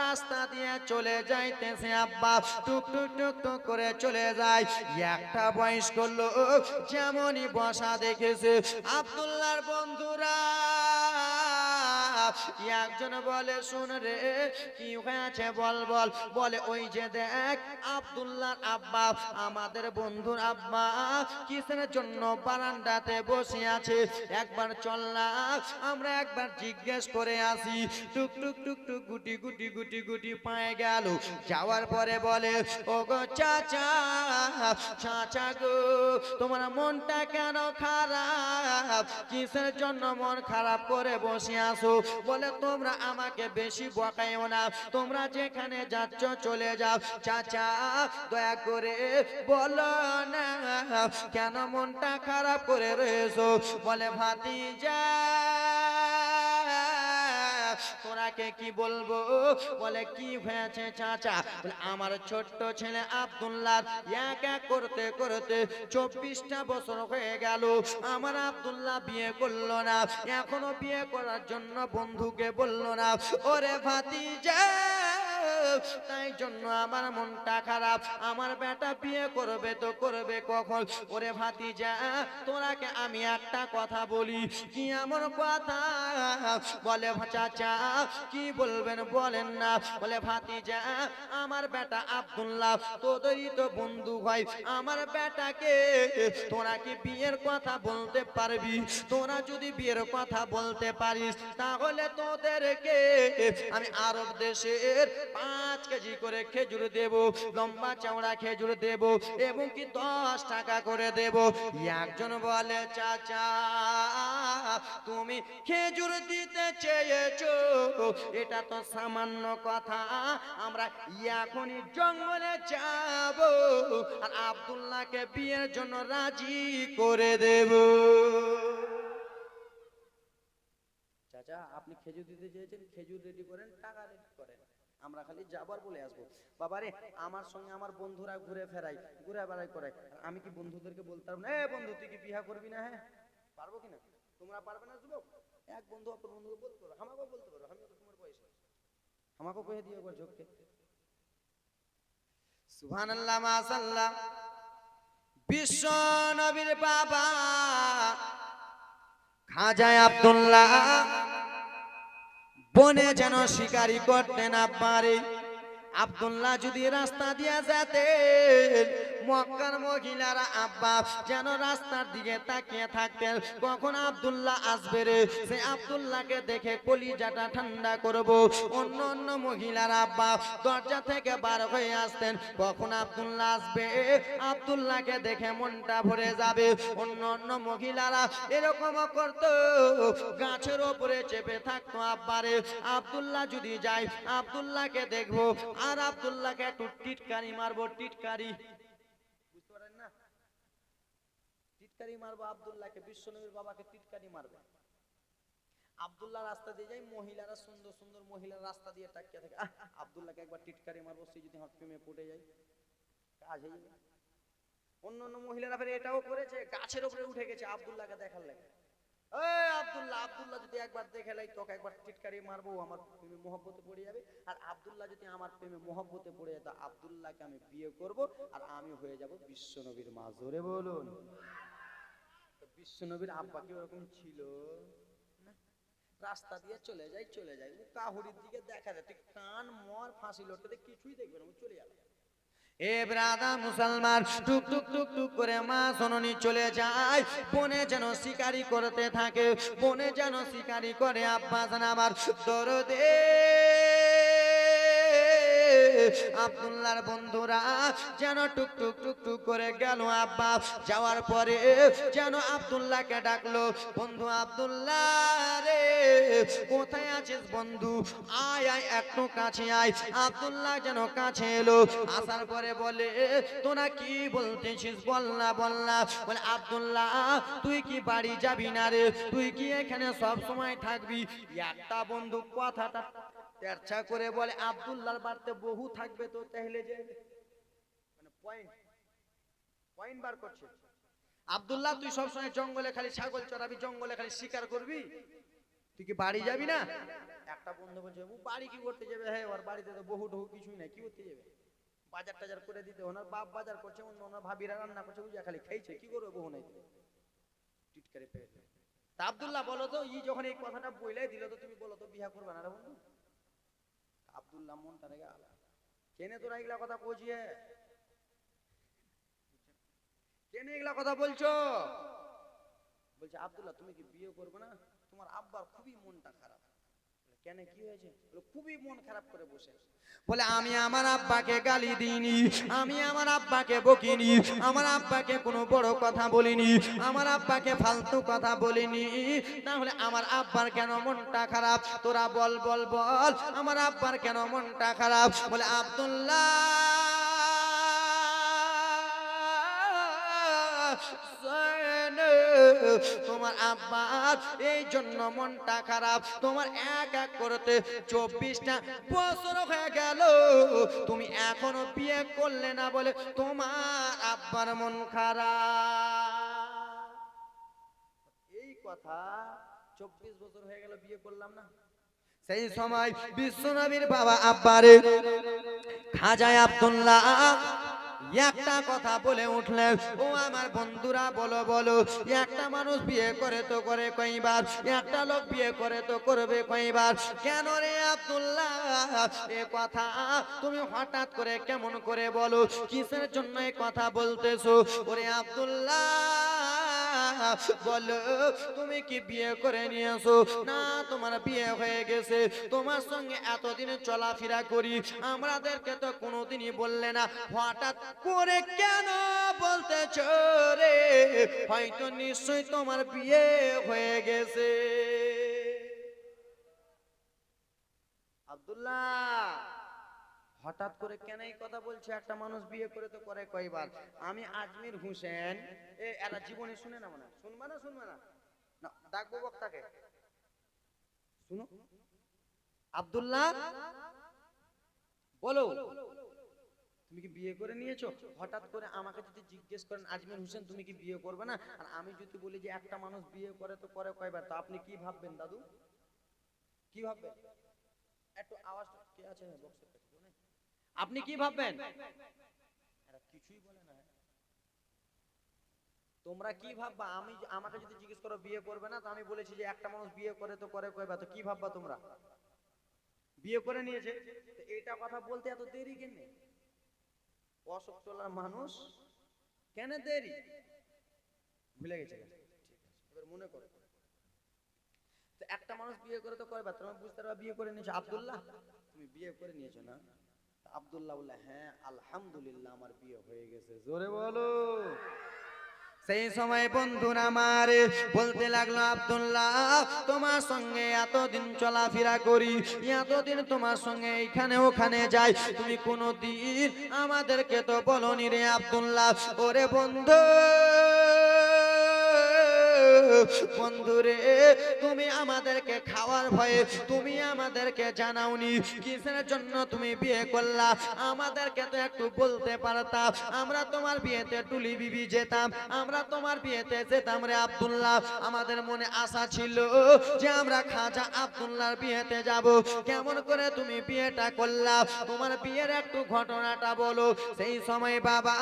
রাস্তা দিয়ে চলে যাইতেছে। আব্বা টুক টুক টুক টুক করে চলে যায়। একটা বয়স্ক লোক যেমনই বসা দেখেছে, আব্দুল্লাহর বন্ধুরা একজন বলে শুন রে কি হয়েছে বল বল, বলে ওই যে দেখ আব্দুল্লাহর আব্বা, আমাদের বন্ধুর আব্বা কিসের জন্য বারান্দাতে বসে আছে, একবার চল না আমরা একবার জিজ্ঞেস করে আসি। টুক টুক টুক টুক গুটি গুটি গুটি গুটি পায়ে গেল, যাওয়ার পরে বলে ও গো চাচা, চাচা গো তোমার মনটা কেন খারাপ, কিসের জন্য মন খারাপ করে বসে আসো? বলে তোমরা আমাকে বেশি বকাইও না, তোমরা যেখানে যাচ্ছ চলে যাও। চাচা দয়া করে বলো না কেন মনটা খারাপ করে রয়েছো? বলে ভাতিজা তোরাকে কি বলবো? বলে কি হয়েছে চাচা? বলে আমার ছোট্ট ছেলে আব্দুল্লাহ এক এক করতে করতে 24টা বছর হয়ে গেল, আমার আব্দুল্লাহ বিয়ে করলো না, এখনো বিয়ে করার জন্য বন্ধুকে বললো না। ওরে ভাতিজা তাই জন্য আমার মনটা খারাপ, আমার বেটা বিয়ে করবে তো করবে কখন? ওরে ভাতিজা তোরাকে আমি একটা কথা বলি। কি এমন কথা? বলে চাচা কি বলবেন বলেন না। বলে ভাতিজা আমার বেটা আব্দুল্লাহ তোদেরই তো বন্ধু হয়, আমার বেটাকে তোরা কি বিয়ের কথা বলতে পারবি? তোরা যদি বিয়ের কথা বলতে পারিস তাহলে তোদেরকে আমি আরব দেশের 5 কেজি করে খেজুর দেব, লম্বা চওড়া খেজুর দেব, এবং কি 10 টাকা করে দেব। একজন বলে চাচা তুমি খেজুর দিতে চেয়েছো, এটা তো সামান্য কথা, আমরা এখনই জঙ্গলে যাব আর আব্দুল্লাহকে বিয়ের জন্য রাজি করে দেব। চাচা আপনি খেজুর দিতে চেয়েছেন, খেজুর রেডি করেন, টাকা রেডি করেন, আমরা খালি যাবার বলে আসবো। বাবারে আমার সঙ্গে আমার বন্ধুরা ঘুরে ফেরাই, ঘুরে বেড়াই করে, আমি কি বন্ধুদেরকে বলতাম না এ বন্ধু তুই কি বিয়ে করবি না? হ্যাঁ পারবো কিনা? তোমরা পারবে না যুবক? এক বন্ধু অপর বন্ধুকে বলতে পারো, আমাকেও বলতে পারো, আমি তো তোমার বয়সে, আমাকেও কয়ে দিও একবার ঝোঁককে। সুবহানাল্লাহ মাশাআল্লাহ। বিশ্ব নবীর বাবা খাজা আব্দুল্লাহ বনে যেন শিকারি করতে না পারে, আব্দুল্লাহ যদি রাস্তা দিয়ে যেতেন, মক্কার মহিলারা আব্বা যেন রাস্তার দিকে তাকিয়ে থাকতেন, কখন আব্দুল্লাহ আসবে রে, সে আব্দুল্লাহকে দেখে কলিজাটা ঠান্ডা করব। অন্য অন্য মহিলারা আব্বা দরজা থেকে বার হয়ে আসতেন, কখন আব্দুল্লাহ আসবে, আব্দুল্লাহকে দেখে মনটা ভরে যাবে। অন্য অন্য মহিলারা এরকম করতো, গাছের ওপরে চেপে থাকতো আব্বারে, আব্দুল্লাহ যদি যায় আব্দুল্লাহকে দেখবো আর আব্দুল্লাহকে একটু টিটকারি মারবো। টিটকারি বুঝতে পারেন না? টিটকারি মারবো আব্দুল্লাহকে, বিশ্বনবীর বাবাকে টিটকারি মারবে। আব্দুল্লাহ রাস্তা দিয়ে যায়, মহিলারা সুন্দর সুন্দর মহিলা রাস্তা দিয়ে তাকিয়ে থাকে, আব্দুল্লাহকে একবার টিটকারি মারবো, সে যদি হাত প্রেমে পড়ে যায় কাজ হয়ে যাবে। অন্য অন্য মহিলারা ফের এটাও করেছে, গাছের উপরে উঠে গেছে আব্দুল্লাহকে দেখার লাগে। এই আব্দুল্লাহ, আব্দুল্লাহ যদি একবার দেখে লাই তোকে একবার টিটকারি মারবো, আমার প্রেমে মহব্বতে পড়ে যাবে। আর আব্দুল্লাহ যদি আমার প্রেমে মহব্বতে পড়ে যায়, তা আব্দুল্লাহকে আমি বিয়ে করব আর আমি হয়ে যাব বিশ্বনবীর মা। জোরে বলুন। বিশ্বনবীর আব্বা কি ওরকম ছিল? রাস্তা দিয়ে চলে যায়, চলে যায়, কাহুরির দিকে দেখা যায়, তুই কান মর ফাঁসি লড়তে কিছুই দেখবে না, চলে যাবে। এ ব্রাদা মুসলমান, টুক টুক টুক টুক করে মা জননী চলে যায়, বনে যেন শিকারি করতে থাকে, বনে যেন শিকারি করে আব্বা জান আমার দরদে। আব্দুল্লাহর বন্ধুরা যেন টুক টুক টুক টুক করে গেল আব্বা, যাওয়ার পরে যেন আব্দুল্লাহকে ডাকলো, বন্ধু আব্দুল্লাহ রে, কোথায় আছিস বন্ধু, আয় আয় একটু কাছে আয়। আব্দুল্লাহ যেন কাছে এলো, আসার পরে বলে, তোরা কি বলতেছিস, বল না বল না। বলে, আব্দুল্লাহ তুই কি বাড়ি যাবি না রে, তুই কি এখানে সব সময় থাকবি? একটা বন্ধু কথাটা তেরছা করে বলে, আব্দুল্লাহর বাড়িতে বহু থাকবে তো তাহলে যে, মানে পয়েন্ট বার করছে। আব্দুল্লাহ তুই সবসময় জঙ্গলে খালি ছাগল চড়াবি, জঙ্গলে খালি শিকার করবি, তুই কি বাড়ি যাবি না? একটা বন্ধু বলছে, ও বাড়ি কি করতে যাবে, হ্যাঁ ওর বাড়িতে তো বহু ঢহু কিছুই নাই, কি করতে যাবে, বাজার টাজার করে দিতে, ওনার বাপ বাজার করছে, ওনার ভাবিরা রান্না করছে, বুঝে খালি খাইছে, কি করবে বহু নাই টিটকারি পেয়ে। তা আব্দুল্লাহ বলো তো, ই যখন এই কথাটা বইলাই দিল, তো তুমি বলো তো বিয়া করবে না রে বন্ধু? আব্দুল্লাহ মনটা রেগে আলা, কেনে তোরা এগুলা কথা কইছিস, কেনে এগুলা কথা বলছো? বলছে, আব্দুল্লাহ তুমি কি বিয়ে করবে না, তোমার আব্বার খুবই মনটা খারাপ। কেন, কি হয়েছে? খুবই মন খারাপ করে বসে। বলে, আমি আমার আব্বাকে গালি দিইনি, আমি আমার আব্বাকে বকিনি, আমার আব্বাকে কোনো বড় কথা বলিনি, আমার আব্বাকে ফালতু কথা বলিনি, তাহলে আমার আব্বার কেন মনটা খারাপ? তোরা বল বল বল, আমার আব্বার কেন মনটা খারাপ? বলে, আব্দুল্লাহ তোমার আব্বার এই জন্য মনটা খারাপ, তোমার এক এক করতে 24টা বছর হয়ে গেল, তুমি এখনো বিয়ে করলে না বলে তোমার আব্বার মন খারাপ। এই কথা 24 বছর হয়ে গেল বিয়ে করলাম না। সেই সময় বিশ্বনবীর বাবা আব্বারে খাজা আব্দুল্লাহ একটা কথা বলে উঠলেন, ও আমার বন্ধুরা বলো বলো, একটা মানুষ বিয়ে করে তো করে কয়বার, একটা লোক বিয়ে করে তো করবে কয়বার, কেন রে আব্দুল্লাহ এ কথা তুমি হঠাৎ করে কেমন করে বলো, কিসের জন্য এই কথা বলতেছো? ওরে আব্দুল্লাহ বলো, তুমি কি বিয়ে করে নিয়েছো? না, তোমার বিয়ে হয়ে গেছে, তোমার সঙ্গে এতদিন চলাফেরা করি, আমাদেরকে তো কোনোদিনই বললে না, হঠাৎ করে কেন বলতেছো রে? হয়তো নিশ্চয়ই তোমার বিয়ে হয়ে গেছে। আব্দুল্লাহ হঠাৎ করে কেন এই কথা বলছে? একটা মানুষ বিয়ে করে তো করে কয়বার। আমি আজমির হোসেন, এরা জীবনে শুনে না, মানে শুনবা না, শুনবে না, না ডাকবো বক্তাকে, শুনো। আব্দুল্লাহ বলো, তুমি কি বিয়ে করে নিয়েছো? হঠাৎ করে আমাকে যদি জিজ্ঞেস করেন, আজমির হোসেন তুমি কি বিয়ে করবে না, আর আমি যদি বলি যে একটা মানুষ বিয়ে করে তো করে কয়বার, তো আপনি কি ভাববেন দাদু, কি ভাববেন? একটু আওয়াজ কে আছে বক্সের কাছে, আপনি কি ভাববেন? কিছুই বলে না। তোমরা কি ভাববা? আমি আমাকে যদি জিজ্ঞেস করো বিয়ে করবে না, তো আমি বলেছি যে একটা মানুষ বিয়ে করে তো করে কয়বার, তো কি ভাববা তোমরা? বিয়ে করে নিয়েছে, তো এইটা কথা বলতে এত দেরি কেন? অশোক চলার মানুষ কেন দেরি? ভুলে গেছে, ঠিক আছে, এবার মনে করো। তো একটা মানুষ বিয়ে করে তো কয়বার, তোমার বুঝতে পারবা বিয়ে করে নিয়েছো। আব্দুল্লাহ তুমি বিয়ে করে নিয়েছো না? আব্দুল্লাহ বললে হ্যাঁ আলহামদুলিল্লাহ আমার বিয়ে হয়ে গেছে। জোরে বলো। সেই সময় বন্ধুরা আমার বলতে লাগলো, আব্দুল্লাহ তোমার সঙ্গে এতদিন চলাফেরা করি, এতদিন তোমার সঙ্গে এখানে ওখানে যাই, তুমি কোনোদিন আমাদেরকে তো বলনি রে আব্দুল্লাহ। ওরে বন্ধু, বন্ধুরে তুমি আমাদেরকে খাওয়ার ভয়ে তুমি আমাদেরকে জানাওনি, কিসের জন্য তুমি বিয়ে করলা? আমাদেরকে তো একটু বলতে পারতাম, আমরা তোমার বিয়েতে টুলি বিবি যেতাম, আমরা তোমার বিয়েতে যেতাম রে আব্দুল্লাহ। আমাদের মনে আশা ছিল যে আমরা খাজা আব্দুল্লাহর বিয়েতে যাব। কেমন করে তুমি বিয়েটা করলা? তোমার বিয়ের একটু ঘটনাটা বলো। সেই সময় বাবা,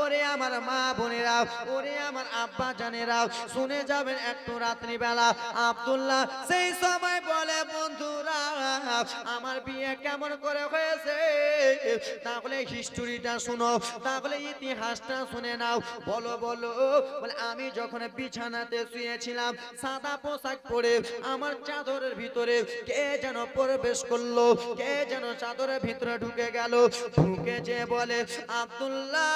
ওরে আমার মা বোনেরা, ওরে আমার আব্বা জানেরা, শুনে যাবেন একটু রাত্রিবেলা। আব্দুল্লাহ সেই সময় বলে, বন্ধুরা আমার বিয়ে কেমন করে হয়েছে তাহলে হিস্টোরিটা শুনো, তাহলে ইতিহাসটা শুনে নাও। বলো বলো। বলে আমি যখন বিছানাতে শুয়েছিলাম সাদা পোশাক পরে, আমার চাদরের ভিতরে কে যেন প্রবেশ করলো, কে যেন চাদরের ভিতরে ঢুকে গেল। ঢুকে যে বলে, আব্দুল্লাহ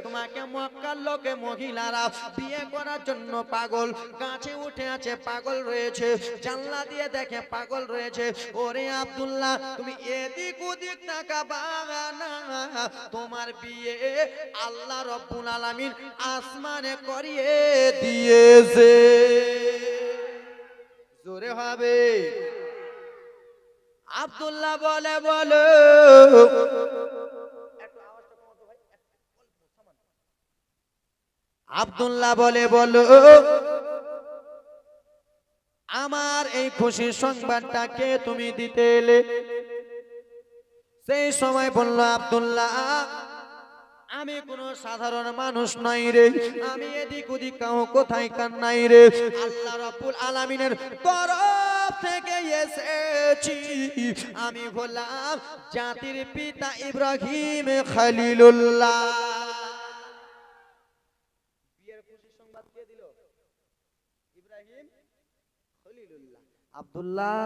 তোমাকে মক্কার লোকে মহিলারা বিয়ে করার জন্য পাগল, গাছে উঠে আছে পাগল রয়েছে, জানলা দিয়ে দেখে পাগল রয়েছে। ওরে আব্দুল্লাহ তুমি এদিক ওদিক তাকাবা না, তোমার বিয়ে আল্লাহ রব্বুল আলামিন আসমানে করিয়ে দিয়েছে। জোরে হবে। আব্দুল্লাহ বলে, বলো। আব্দুল্লাহ বলে, বলো আমার এই খুশির সংবাদটাকে তুমি দিতে এলে? সেই সময় বলল আব্দুল্লাহ, আমি কোন সাধারণ মানুষ নাই রে, আমি এদিক ওদিক কোথায় কার নাই রে, আল্লাহ রাব্বুল আলামিনের তরফ থেকে এসেছি। আমি হলাম জাতির পিতা ইব্রাহিম খলিলুল্লাহ। বিয়ের খুশি সংবাদ কে দিল? ইব্রাহিম খলিলুল্লাহ। আব্দুল্লাহ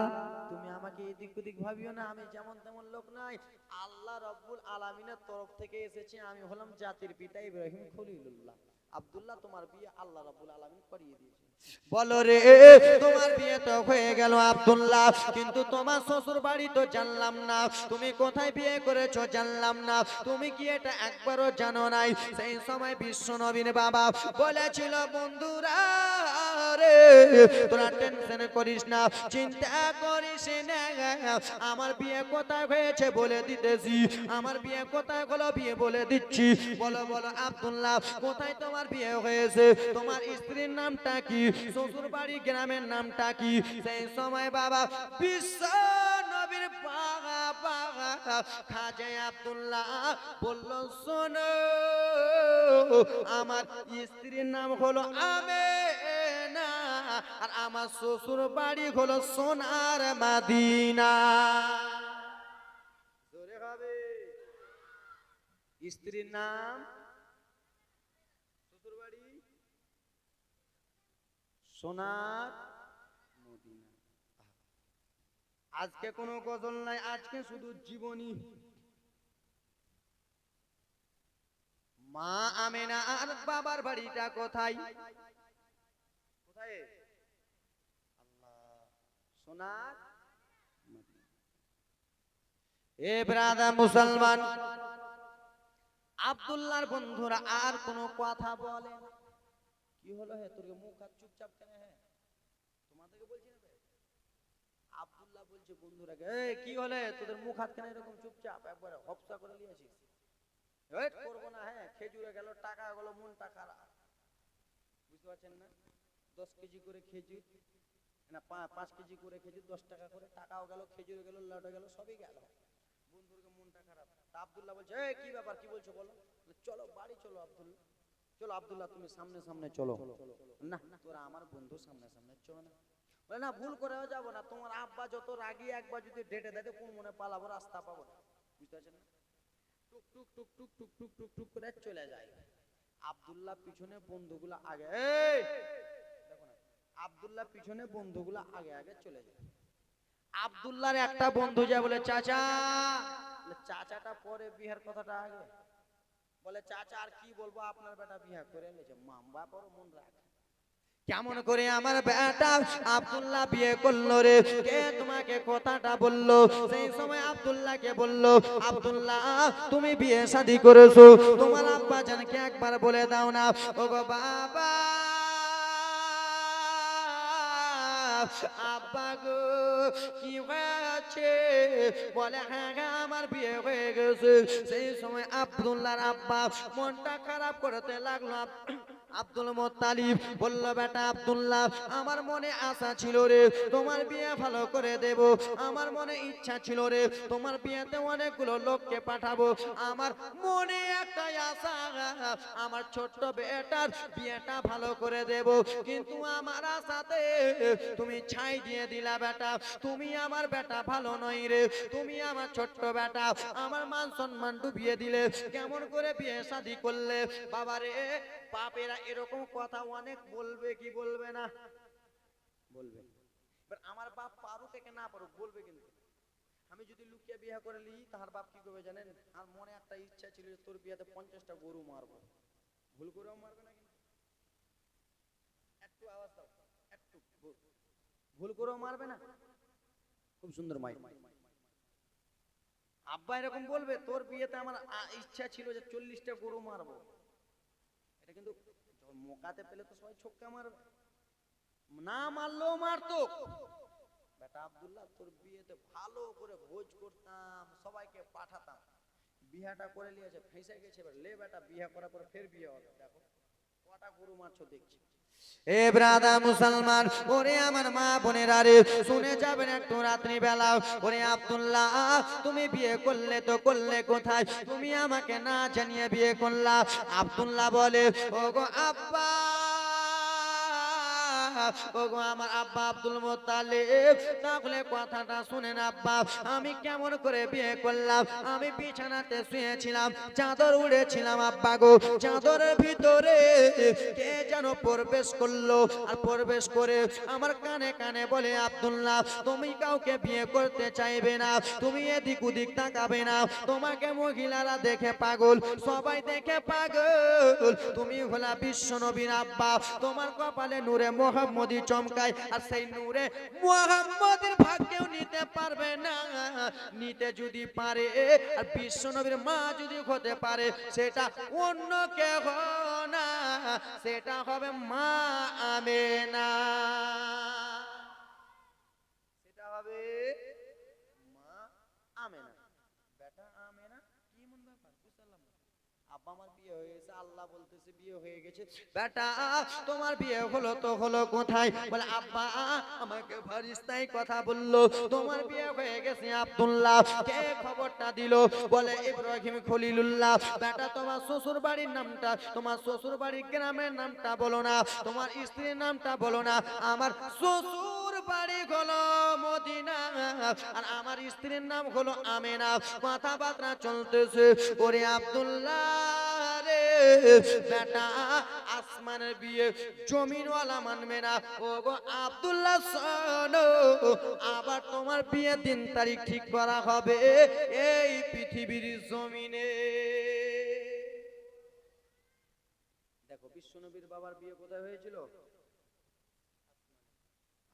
তুমি আমাকে এদিক ওদিক ভাবিও না, আমি যেমন তেমন লোক নাই, আল্লাহ রাব্বুল আলামিনের তরফ থেকে এসেছি, আমি হলাম জাতির পিতা ইব্রাহিম খলিলুল্লাহ। আব্দুল্লাহ তোমার বিয়ে আল্লাহ রাব্বুল আলামিন করিয়ে দিয়েছে। বলো রে, তোমার বিয়ে তো হয়ে গেল আব্দুল্লাহ, কিন্তু তোমার শ্বশুর বাড়ি তো জানলাম না, তুমি কোথায় বিয়ে করেছো জানলাম না, তুমি কি এটা একবারও জানো নাই? সেই সময় বিশ্ব নবীর বাবা বলেছিল, বন্ধুরা রে তোরা টেনশন করিস না, চিন্তা করিস না, আমার বিয়ে কোথায় হয়েছে বলে দিতেছি, আমার বিয়ে কোথায় হলো বিয়ে বলে দিচ্ছি। বলো বলো আব্দুল্লাহ কোথায় তোমার বিয়ে হয়েছে? তোমার স্ত্রীর নামটা কি? শ্বশুর বাড়ি গ্রামের নামটা কি? সেই সময় বাবা বিশ্ব নবীর বাবা খাজা আব্দুল্লাহ বলল, শোনো আমার স্ত্রীর নাম হলো আমেনা, আর আমার শ্বশুর বাড়ি হলো সোনার মদিনা। জোরে হবে। স্ত্রীর নাম, শ্বশুর বাড়ি সোনার মদিনা। আজকে কোনো গজল নাই, আজকে শুধু জীবনী। মা আমেনা আর বাবার বাড়িটা কোথায়? কোথায়? আল্লাহ, সোনার মদিনা। এ ব্রাদার মুসলমান, আব্দুল্লাহর বন্ধুরা আর কোনো কথা বলে না। কি হলো হে, তোর মুখ হাত চুপচাপ কেন? হ্যাঁ তোমাদেরকে বলছি না। আব্দুল্লাহ বলছে বন্ধুরাকে, এই কি হলে তোদের মুখ হাত কেন এরকম চুপচাপ একবারে হপসা করে নিয়েছিস? ওয়েট করব না, হ্যাঁ খেজুরে গেল টাকা গেল, মনটা খারাপ। বুঝতে পারছেন না? 10 কেজি করে খেজুর না 5 কেজি করে খেজুর 10 টাকা করে, টাকাও গেল, খেজুরে গেল, লাউটা গেল, সবই গেল। বন্ধুরকে মনটা খারাপ। আব্দুল্লাহ বলছে, এই কি ব্যাপার, কি বলছো বলো? চলো বাড়ি চলো আব্দুল্লাহ, চলো আব্দুল্লাহ তুমি সামনে সামনে চলো। না তোরা আমার বন্ধু, সামনে সামনে চলো না। বলে না ভুল করেও যাবো না, তোমার আব্বা যত রাগি একবার যদি ডেটে দেয় কোন মনে পালাবো, রাস্তা পাবো না, বুঝতে পারছেন না? টুক টুক টুক টুক টুক টুক টুক টুক করে চলে যায়। আব্দুল্লাহ পিছনে, বন্ধুগুলো আগে, এই দেখো না, আব্দুল্লাহ পিছনে, বন্ধুগুলো আগে আগে চলে যায়। আব্দুল্লাহর একটা বন্ধু যায় বলে চাচা, চাচাটা পরে বিহার কথাটা আগে বলে, চাচা আর কি বলবো, আপনার বেটা বিয়া করে এনেছে, মাম বাপর মন রাখ। কেমন করে আমার বেটা আব্দুল্লাহ বিয়ে করলো রে, কে তোমাকে কথাটা বললো? সেই সময় আব্দুল্লাহকে বললো, আব্দুল্লাহ তুমি বিয়ে শাদী করেছো, তোমার আব্বা জানকে একবার বলে দাও না। ও গো বাবা, আব্বা গো কি হয়েছে? বলে হ্যাঁ হ্যাঁ আমার বিয়ে হয়ে গেছে। সেই সময় আব্দুল্লাহর আব্বা মনটা খারাপ করতে লাগলো। আব্দুল মুত্তালিব বলল, বেটা আব্দুল্লাহ আমার মনে আশা ছিল রে তোমার বিয়ে ভালো করে দেব, আমার মনে ইচ্ছা ছিল রে তোমার বিয়েতে অনেকগুলো লোককে পাঠাবো, আমার মনে একটা আশা আমার ছোট্ট বেটার বিয়েটা ভালো করে দেব, কিন্তু আমার আশাতে তুমি ছাই দিয়ে দিলা বেটা, তুমি আমার বেটা ভালো নই রে, তুমি আমার ছোট্ট বেটা আমার মান সম্মান ডুবিয়ে দিলে, কেমন করে বিয়ে শাদী করলে? বাবারে, বাপেরা এরকম কথা অনেক বলবে কি বলবে না? বলবে। এবার আমার বাপ পারুক একে না পারুক বলবে, কিন্তু আমি যদি লুকিয়ে বিয়ে করে নিই তাহার বাপ কি করবে জানেন? আর মনে একটা ইচ্ছা ছিল যে তোর বিয়েতে 50টা গরু মারবো, ভুল করেও মারবে না কিন্তু, একটু আওয়াজ দাও, একটু ভুল করেও মারবে না। খুব সুন্দর মাইক। আব্বা এরকম বলবে, তোর বিয়েতে আমার ইচ্ছা ছিল যে 40টা গরু মারবো, এটা কিন্তু মোকাতে পেলে তো সবাই ছক্কা মারবে, না মারলেও মারতো। বেটা আব্দুল্লাহ তোর বিয়েতে ভালো করে ভোজ করতাম, সবাইকে পাঠাতাম, বিয়াটা করে নিয়েছে, ফেঁসে গেছে, এবার লে বেটা বিয়া করার পর ফের বিয়ে হবে, দেখো কটা গরু মারছো দেখছি। এ ব্রাদা মুসলমান, ওরে আমার মা বোনেরা রে, শুনে যাবেন একটু রাত্রি বেলা। ওরে আব্দুল্লাহ তুমি বিয়ে করলে তো করলে কোথায়? তুমি আমাকে না জানিয়ে বিয়ে করলা। আব্দুল্লাহ বলে, ওগো আব্বা, ওগো আমার আব্বা আব্দুল মুত্তালিব, তাহলে কথাটা শুনেন আব্বা, আমি কেমন করে বিয়ে করলাম? আমি বিছানাতে শুয়েছিলাম, চাদর উড়েছিলাম আব্বা গো, চাদরের ভিতরে কে যেন প্রবেশ করলো, আর প্রবেশ করে আমার কানে কানে বলে, আব্দুল্লাহ তুমি কাউকে বিয়ে করতে চাইবে না, তুমি এদিক ওদিক তাকাবে না, তোমাকে মহিলারা দেখে পাগল, সবাই দেখে পাগল, তুমি হলা বিশ্ব নবীর আব্বা, তোমার কপালে নূরে মোহাম্মদী চমকায়, আর সেই নূরে মোহাম্মদের ভাগ্যেও নিতে পারবে না, নিতে যদি পারে আর বিশ্ব নবীর মা যদি হতে পারে, সেটা অন্য কেউ না, সেটা হবে মা আমেনা, সেটা হবে মা আমেনা। বেটা আমেনা কি মন ব্যাপার বুঝলাম না। আব্বা আমার বিয়ে হয়ে গেছে, আল্লাহ বলতেছে বিয়ে হয়ে গেছে, বেটা তোমার বিয়ে হলো তো হলো কোথায়? বলে আব্বা আমাকে ফারিস্তাই কথা বললো তোমার বিয়ে হয়ে গেছে আব্দুল্লাহ। কে খবরটা দিল? বলে ইব্রাহিম খলিলুল্লাহ। বেটা তোমার শ্বশুর বাড়ির নামটা, তোমার শ্বশুর বাড়ির গ্রামের নামটা বলো না, তোমার স্ত্রীর নামটা বলো না। আমার শ্বশুর বাড়ি হলো মদিনা আর আমার স্ত্রীর নাম হলো আমেনা। কথাবার্তা চলতেছে, ওরে আব্দুল্লাহ রে বেটা, আসমানের বিয়ে জমিনওয়ালা মানবে না। ও গো আব্দুল্লাহ শোনো, আবার তোমার বিয়ে দিন তারিখ ঠিক করা হবে এই পৃথিবীর জমিনে। দেখো বিশ্বনবীর বাবার বিয়ে কোথায় হয়েছিল,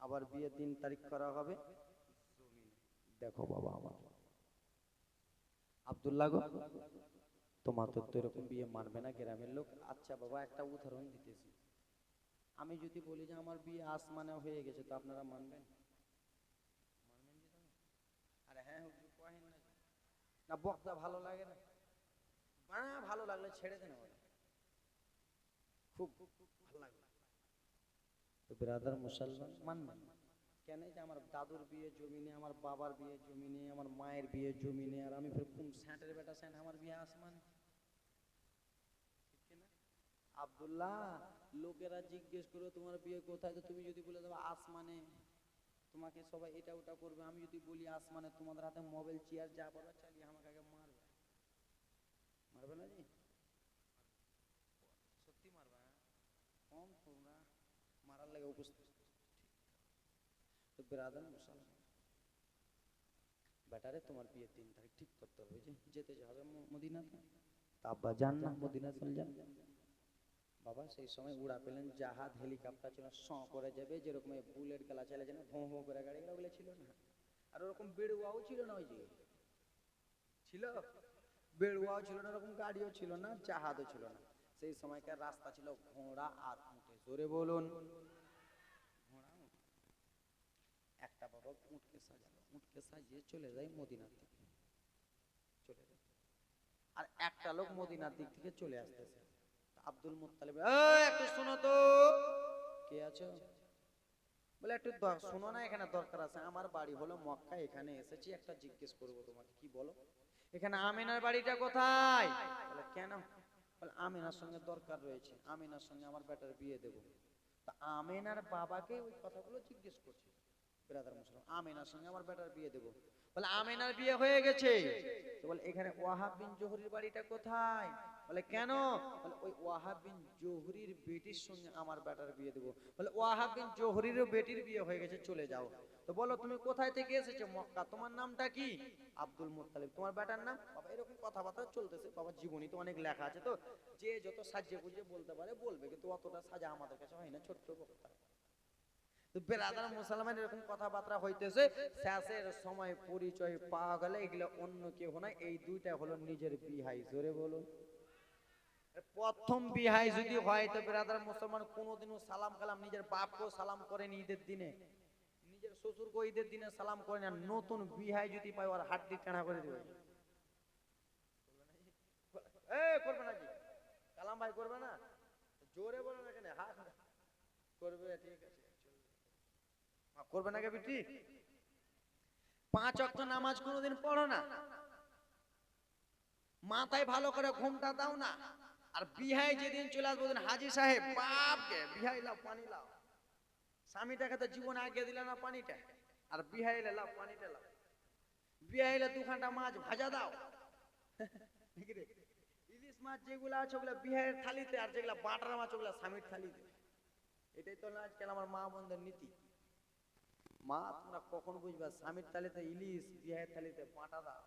আবার বিয়ে 3 তারিখ করা হবে জমিনে। দেখো বাবা আমার আব্দুল্লাহ গো, তোমার তো এরকম বিয়ে মানবে না গ্রামের লোক। আচ্ছা বাবা একটা উদাহরণ দিতেছি, আমি যদি বলি যে আমার বিয়ে আসমানে হয়ে গেছে, তো আপনারা মানবেন? মানবেন কি তাহলে? আরে হ্যাঁ হুজুর কহেন না, না বক্তা ভালো লাগে না, ভালো লাগলে ছেড়ে দেন, আমার খুব ভালো লাগলো। তো ব্রাদার মুসলমান মানবেন কেন যে আমার দাদুর বিয়ে জমিনে, আমার বাবার বিয়ে জমিনে, আমার মায়ের বিয়ে জমিনে, আর আমি ফের কোন স্যাঁটের বেটা স্যাঁট, আমার বিয়ে আসমানে, ঠিক কি না? আব্দুল্লাহ লোকেরা জিজ্ঞেস করো তোমার বিয়ে কোথায়, তো তুমি যদি বলে দাও আসমানে, তোমাকে সবাই এটা ওটা করবে, আমি যদি বলি আসমানে তোমাদের হাতে মোবাইল চেয়ার যা পারো চালিয়ে আমাকে আগে মারবে, মারবে না জি? সত্যি মারবে? কম তোমরা মারার লাগে উপস্থিত। তো ব্রাদার মুসলমান ব্যাটারে তোমার বিয়ে 3 তারিখ ঠিক করতে হবে, যে যেতে হবে মদিনাতে। তা আব্বা যান না, মদিনা চলে যান। বাবা সেই সময় উড়া পেলেন জাহাজ হেলিকপ্টার ছিল, স করে যাবে, যেরকম বুলেট গেলা চলে যায় না, ভোঁ ভোঁ করে গাড়ি গেলা, ওগুলো ছিল না। আর ওরকম বেড়ুয়াও ছিল না, ওই যে ছিল বেড়ুয়াও ছিল না, ওরকম গাড়িও ছিল না, জাহাজও ছিল না। সেই সময়কার রাস্তা ছিল ঘোড়া আর উঁটে। জোরে বলুন, ঘোড়া উঁট। একটা বাবা উঁটকে সাজালো, উঁটকে সাজিয়ে চলে যায় মদিনার দিকে, চলে যায়। আর একটা লোক মদিনার দিক থেকে চলে আসতেছে। আব্দুল মুত্তালিব, একটু শোনো তো, কে আছো? বলে একটু শোনো না, এখানে দরকার আছে। আমার বাড়ি হলো মক্কা, এখানে এসেছি, একটা জিজ্ঞেস করবো তোমাকে। কি বলো? এখানে আমিনার বাড়িটা কোথায়? বলে কেন? বলে আমিনার সঙ্গে দরকার রয়েছে, আমিনার সঙ্গে আমার বেটার বিয়ে দেবো। তা আমিনার বাবাকে ওই কথাগুলো জিজ্ঞেস করছে। ব্রাদার মুসলমান, আমিনার সঙ্গে আমার বেটার বিয়ে দেবো। বলে আমিনার বিয়ে হয়ে গেছে। বলে এখানে ওয়াহাব বিন জোহরির বাড়িটা কোথায়? বলে কেন? বলে ওই ওয়াহাব বিন জোহরির বেটির সঙ্গে আমার বেটার বিয়ে দেবো। বলে ওয়াহাব বিন জোহরিরও বেটির বিয়ে হয়ে গেছে, চলে যাও। তো বলো তুমি কোথায় থেকে এসেছো? মক্কা। তোমার নামটা কি? Abdul Muttalib. তোমার বেটার নাম? বাবা এরকম কথাবার্তা চলতেছে। বাবা জীবনী তো অনেক লেখা আছে, তো যে যত সাজিয়ে গুজিয়ে বলতে পারে বলবে, কিন্তু অতটা সাজা আমাদের কাছে হয় না, ছোট্ট বক্তা। তো ব্রাদার মুসলমান এরকম কথাবার্তা হইতেছে, শেষের সময় পরিচয় পাওয়া গেলে এগুলো অন্য কেউ নয়, এই দুইটা হলো নিজের বিহাই। জোরে বলুন। প্রথম বিহাই যদি হয় তো ব্রাদার মুসলমান কোনোদিনও সালাম কালাম নিজের বাপকেও সালাম করেনি ঈদের দিনে, নিজের শ্বশুরকে ঈদের দিনে সালাম করে না। নতুন বিহাই যদি পায় ওর হাড্ডি টানা করে দিবে। করবে নাকি কালাম ভাই? করবে না? জোরে বলো না, কেন হাত করবে? ঠিক আছে, করবে না কে বেটি? 5 ওয়াক্ত নামাজ কোনোদিন পড়ো না, মাথায় ভালো করে ঘুমটা দাও না। আর বিহাই যেদিন চলে আসবো হাজি সাহেব বাপকে বিহাই লাও, পানি লাও। স্বামীটাকে তো জীবন আগে দিলে না পানিটা, আর বিহাইলে লাও পানিটা লাও। বিহাইলে 2 ঘন্টা মাছ ভাজা দাও। ইলিশ মাছ যেগুলো আছে ওগুলো বিহাইয়ের থালিতে, আর যেগুলো বাটার মাছ ওগুলো স্বামীর থালিতে। এটাই তো আজকাল আমার মা বোনদের নীতি। মা তোমরা কখন বুঝবা? স্বামীর থালিতে ইলিশ, বিহাইয়ের থালিতে বাটা দাও,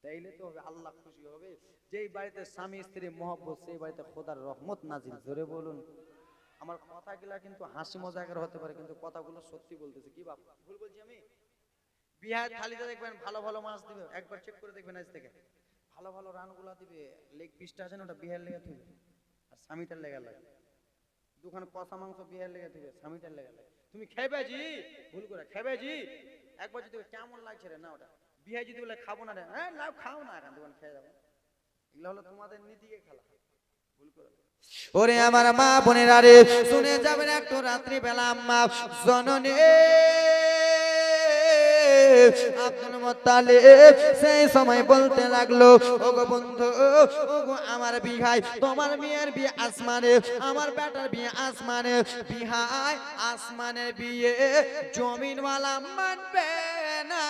তাইলে তো হবে, আল্লাহ খুশি হবে। যেই বাড়িতে স্বামী স্ত্রী মহব্বত, সেই বাড়িতে খোদার রহমত নাজিল। জোরে বলুন। আমার কথাগুলা কিন্তু হাসি মজাকের হতে পারে, কিন্তু কথাগুলো সত্যি বলতেছি। কি বাপ ভুল বলছি আমি? বিহার থালিতে দেখবেন ভালো ভালো মাছ দিবে, একবার চেক করে দেখবেন আজ থেকে। ভালো ভালো রানগুলা দিবে, লেগ পিসটা আছে না ওটা বিহার লেগে থাকবে, আর স্বামীটার লেগে লাগে। 2 খান কষা মাংস বিহার লেগে থাকবে, স্বামীটার লেগে লাগে। তুমি খেবে জি, ভুল করে খেবে জি, একবার যদি কেমন লাগছে রে না ওটা বিহার যদি বলে খাবো না রে, হ্যাঁ লাও খাও না, এখন দোকান খেয়ে যাবো। এগুলো হলো তোমাদের নীতিকে খেলা, ভুল করে। ওরে আমার মা বোনেরা রে, শুনে যাবেন একটু রাত্রি বেলা আম্মা জননী আব্দুল মুত্তালিব সেই সময় বলতে লাগলো, ওগো বন্ধু, ওগো আমার বিহাই, তোমার মেয়ের বিয়ে আসমানে, আমার বেটার বিয়ে আসমানে। বিহাই আসমানের বিয়ে জমিনওয়ালা মানবে না,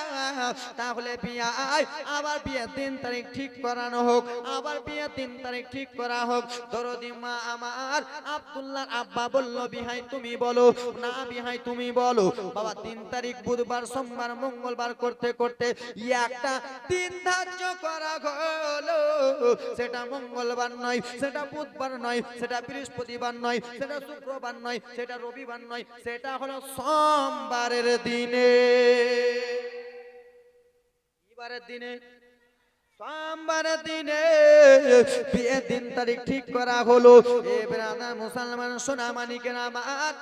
তাহলে বিহাই আবার বিয়ে 3 তারিখ ঠিক করানো হোক, আবার বিয়ে 3 তারিখ ঠিক করা হোক। দরদি মা আমার আব্দুল্লাহর আব্বা বলল, বিহাই তুমি বলো না, বিহাই তুমি বলো। বাবা 3 তারিখ বুধবার, সোমবার, মঙ্গলবার করতে করতে একটা দিন ধার্য করা হলো। সেটা মঙ্গলবার নয়, সেটা বুধবার নয়, সেটা বৃহস্পতিবার নয়, সেটা শুক্রবার নয়, সেটা রবিবার নয়, সেটা হলো সোমবারের দিনে। এবারের দিনে সোমবারের দিনে বিয়ে 3 তারিখ ঠিক করা হলো। এ ব্রাদার মুসলমান সোনা মানিকের আমার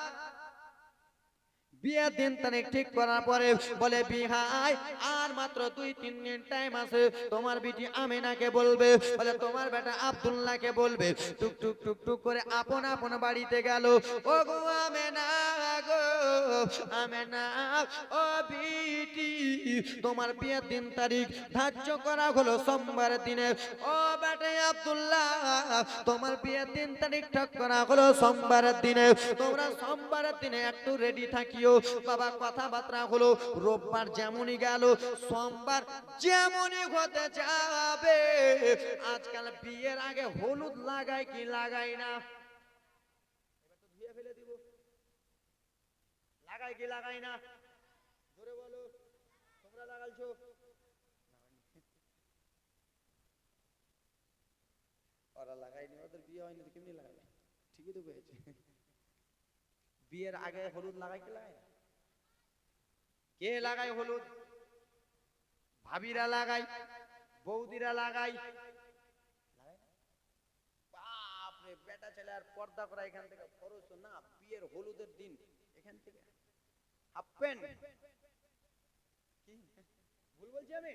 বিয়ে 3 তারিখ ঠিক করার পরে বলে, বিহাই আর মাত্র 2-3 দিন টাইম আছে, তোমার বিটি আমিনাকে বলবে, বলে তোমার বেটা আব্দুল্লাহকে বলবে। টুক টুক টুক টুক করে আপন আপন বাড়িতে গেল। ও গো আমিনা গো, আমেনা ও বিটি তোমার বিয়ের দিন তারিখ ধার্য করা হলো সোমবার দিনে। ও বেটে আব্দুল্লাহ তোমার বিয়ের দিন তারিখ ঠিক করা হলো সোমবারের দিনে। তোমরা সোমবারের দিনে একটু রেডি থাকিও। বাবা কথাবার্তা হলো, রোববার যেমনই গেল সোমবার যেমনই হতে যাবে। আজকাল বিয়ের আগে হলুদ লাগায় কি লাগাই না? ধুয়ে ফেলে দিব, লাগাই কি লাগাই না? জোরে বলো, তোমরা লাগাইছো? ওরা লাগাইনি, ওদের বিয়ে হয়নি তো কেমনি লাগাবে? ঠিকই তো পেয়েছে। বিয়ের আগে হলুদ লাগাই কি লাগাই না? কে লাগায় হলুদ? ভাবিরা লাগাই, বৌদিরা লাগাই। বাপরে, বেটা ছেলে আর পর্দা করা এখান থেকে খরচ না। বিয়ের হলুদের দিন এখান থেকে হাফ প্যান্ট, কি ভুল বলছি আমি?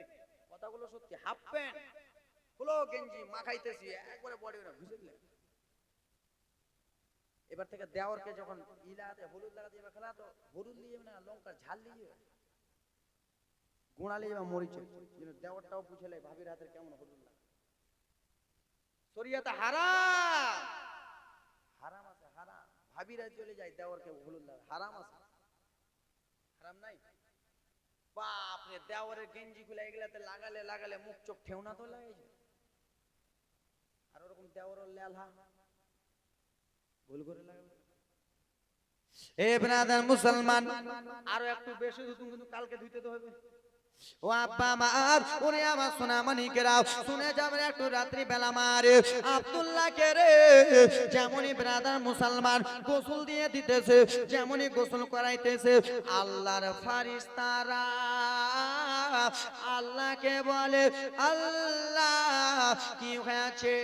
কথাগুলো সত্যি। হাফ প্যান্ট, হলো গেঞ্জি মাখাইতেছি একবারে বডি না বুঝে দিলে। এবার থেকে দেওয়ারকে যখন ইলাতে হলুদ লাগাতে যাবে, খেলা তো হলুদ নিয়ে যাবে না, লঙ্কার ঝাল নিয়ে যাবে, গোড়ালি যাবে মরিচে, দেওয়ারটাও বুঝেলে ভাবির হাতের কেমন হলুদ লাগে। শরিয়াতে হারাম, হারাম আছে, হারাম। ভাবিরা চলে যায় দেওয়ারকে হলুদ লাগে, হারাম আছে, হারাম নাই? বাপরে, দেওয়ারের গেঞ্জি খুলে এগুলাতে লাগালে লাগালে মুখ চোখ ঠেউনা তো লাগে। আর ওরকম দেওয়ার লেলহা ভুল করে লাগাবে। এ ব্রাদার মুসলমান, আরো একটু বেশি ধুতুম, কিন্তু কালকে ধুইতে তো হবে। ও আব্বা আমার, ওরে আমার সোনা মানিকেরা, শুনে যাবেন একটু রাত্রি বেলা মারে আব্দুল্লাহ কে রে যেমনই ব্রাদার মুসলমান গোসল দিয়ে দিতেছে, যেমনই গোসল করাইতেছে, আল্লাহর ফারিস্তারা আল্লাহকে বলে, আল্লাহ কি হয়েছে?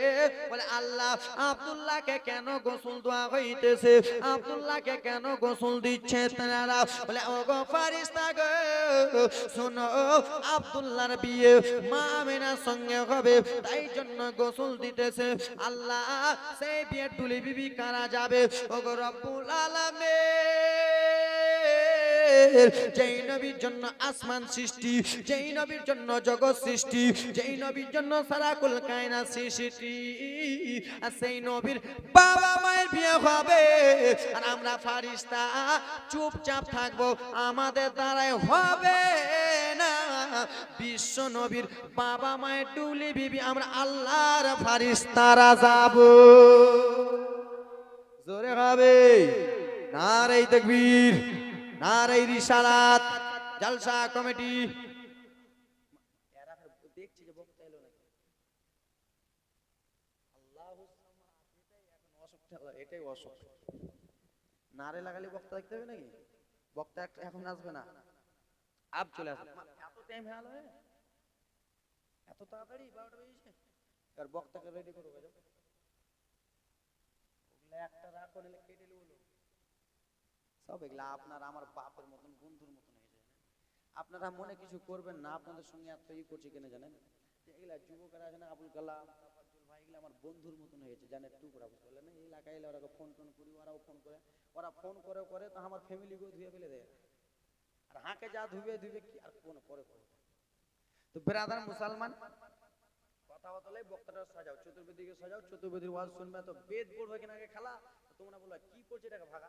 বলে, আল্লাহ আব্দুল্লাহকে কেন গোসল দেওয়া হইতেছে? আব্দুল্লাহকে কেন গোসল দিচ্ছে তারা? বলে, ও গো ফারিস্তা গো, শোনো, আব্দুল্লাহর বিয়ে মা আমিনার সঙ্গে হবে, তাই জন্য গোসল দিতেছে। আল্লাহ সেই বিয়ে টুলি বিবি কারা যাবে? ও গো রব্বুল আলামিন, যেই নবীর জন্য আসমান সৃষ্টি, যেই নবীর জন্য জগৎ সৃষ্টি, যেই নবীর জন্য সারা কুল কায়নাত সৃষ্টি, আর সেই নবীর বাবা মায়ের বিয়ে হবে, আর আমরা ফারিস্তা চুপচাপ থাকবো, আমাদের দ্বারাই হবে না। বিশ্ব নবীর বাবা মায়ের টুলি বিবি আমরা আল্লাহর ফারিস্তারা যাব। জোরে হবে নারে তাকবীর, নারে রিসালাত। জলসা কমিটি দেখছি যে বক্তা এলো নাকি? আল্লাহু সামাদ, এটাই অসুখ। নারে লাগালে বক্তা দেখতে হবে নাকি? বক্তা এখন আসবে না, আপ চলে আসবে। এত টাইম হয়ে গেল, এত তাড়াতাড়ি 12টা বেজেছে। আর বক্তাকে রেডি করো, ওগুলো একটা রাগ করে কেটে নিলো সব। এগুলা আপনার আমার বাপের মতন বন্ধুর মতন হয়ে যায়। আপনারা মনে কিছু করবেন না, আপনাদের সঙ্গে এত ই করছে কেন জানেন? এগুলা যুবকেরা আছে না, আবুল কালাম ভাই, এগুলা আমার বন্ধুর মতন হয়েছে, জানেন? টুকরা বুঝতে পারলেন? এই এলাকায় এলে ওরা ফোন টোন করি, ওরাও ফোন করে, ওরা ফোন করে করে তো আমার ফ্যামিলিকে ধুয়ে ফেলে দেয়। আর হাঁকে যা ধুবে ধুবে কি আর কোন পরে করে। তো ব্রাদার মুসলমান, কথা বলে বক্তাটা সাজাও, চতুর্বেদীকে সাজাও, চতুর্বেদীর ওয়াজ শুনবে তো বেদ পড়বে কিনা আগে খেলা। তোমরা বলো কি করছে এটাকে ভাগা?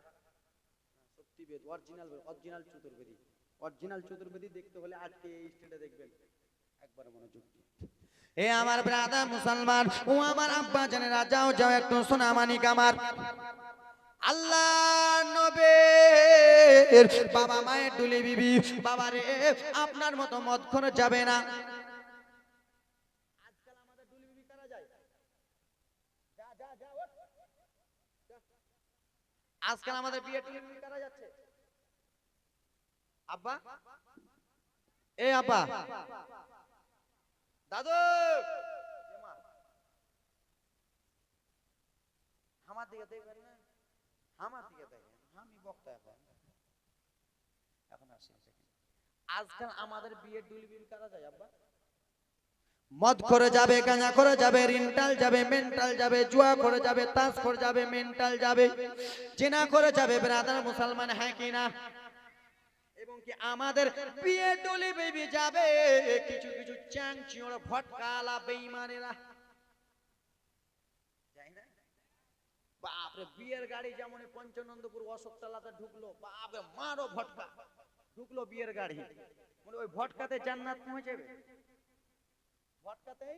সত্যি Veda, original, original Chaturvedi. Original Chaturvedi দেখতে হলে আজকে এই স্টেটে দেখবেন, একবার মনোযোগ দিয়ে। এ আমার ব্রাদার মুসলমান, ও আমার আব্বা জানেরা, যাও যাও একটু সোনা মানিক আমার। আল্লাহ নবীর বাবা মায়ের দুলি বিবি, বাবা রে আপনার মতো মদ করে যাবে না। আজকাল আমাদের দুলি বিবি কারা যায়? যা যা যা, আজকাল আমাদের বিয়ে টুলি বিবি কারা যাচ্ছে? আব্বা, এ আব্বা, দাদু, আমার দিকে দেখবেন না, আমার দিকে দেখেন, আমি বক্তা এখন আসি। আজকাল আমাদের বিয়ের দুলি বিবি কারা যায় আব্বা? মদ করে যাবে, গাঁজা করে যাবে, রিন্টাল যাবে, মেন্টাল যাবে, জুয়া করে যাবে, তাস করে যাবে, মেন্টাল যাবে, জিনা করে যাবে। ব্রাদার মুসলমান, হ্যাঁ কি না? কি আমাদের বিয়ে ডলি বেবি যাবে কিছু কিছু চ্যাংচিওর ভটকালা বেঈমানেরা যাই না? বাপরে বিয়ের গাড়ি যেমন পঞ্চনন্দপুর অশোকতলাতে ঢুকলো, বাপরে মারো ভটকা ঢুকলো বিয়ের গাড়ি, মানে ওই ভটকাতে জান্নাত পৌঁছাবে, ভটকাতে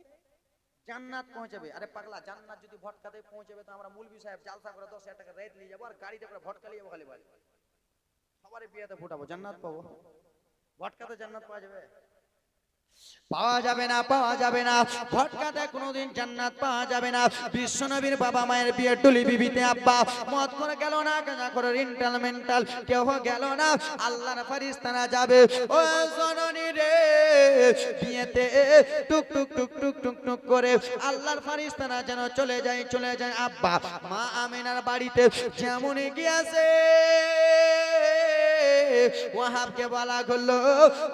জান্নাত পৌঁছাবে। আরে পাগলা, জান্নাত যদি ভটকাতে পৌঁছাবে তো আমরা মুলবি সাহেব জালসা করে 10,000 টাকা রেট নিয়ে যাবো আর গাড়িতে করে ভটকা নিয়ে যাবো, খালি বাড়ি সবারই বিয়েতে ফুটাবো, জান্নাত পাবো। ভটকাতে জান্নাত পাওয়া যাবে? পাওয়া যাবে না, পাওয়া যাবে না। ভটকাতে কোনোদিন জান্নাত পাওয়া যাবে না। বিশ্বনবীর বাবা মায়ের বিয়ে টুলি বিবিতে আব্বা মদ করে গেল না, গাঁজা করে রিন্টাল মেন্টাল কেউ গেল না, আল্লাহর ফেরেশতারা যাবে। ও জননী রে, বিয়েতে টুক টুক টুক টুক টুক টুক করে আল্লাহর ফেরেশতারা যেন চলে যায়, চলে যায়। আব্বা মা আমিনার বাড়িতে যেমন গিয়েছে, ওয়াহাবকে বলা করলো,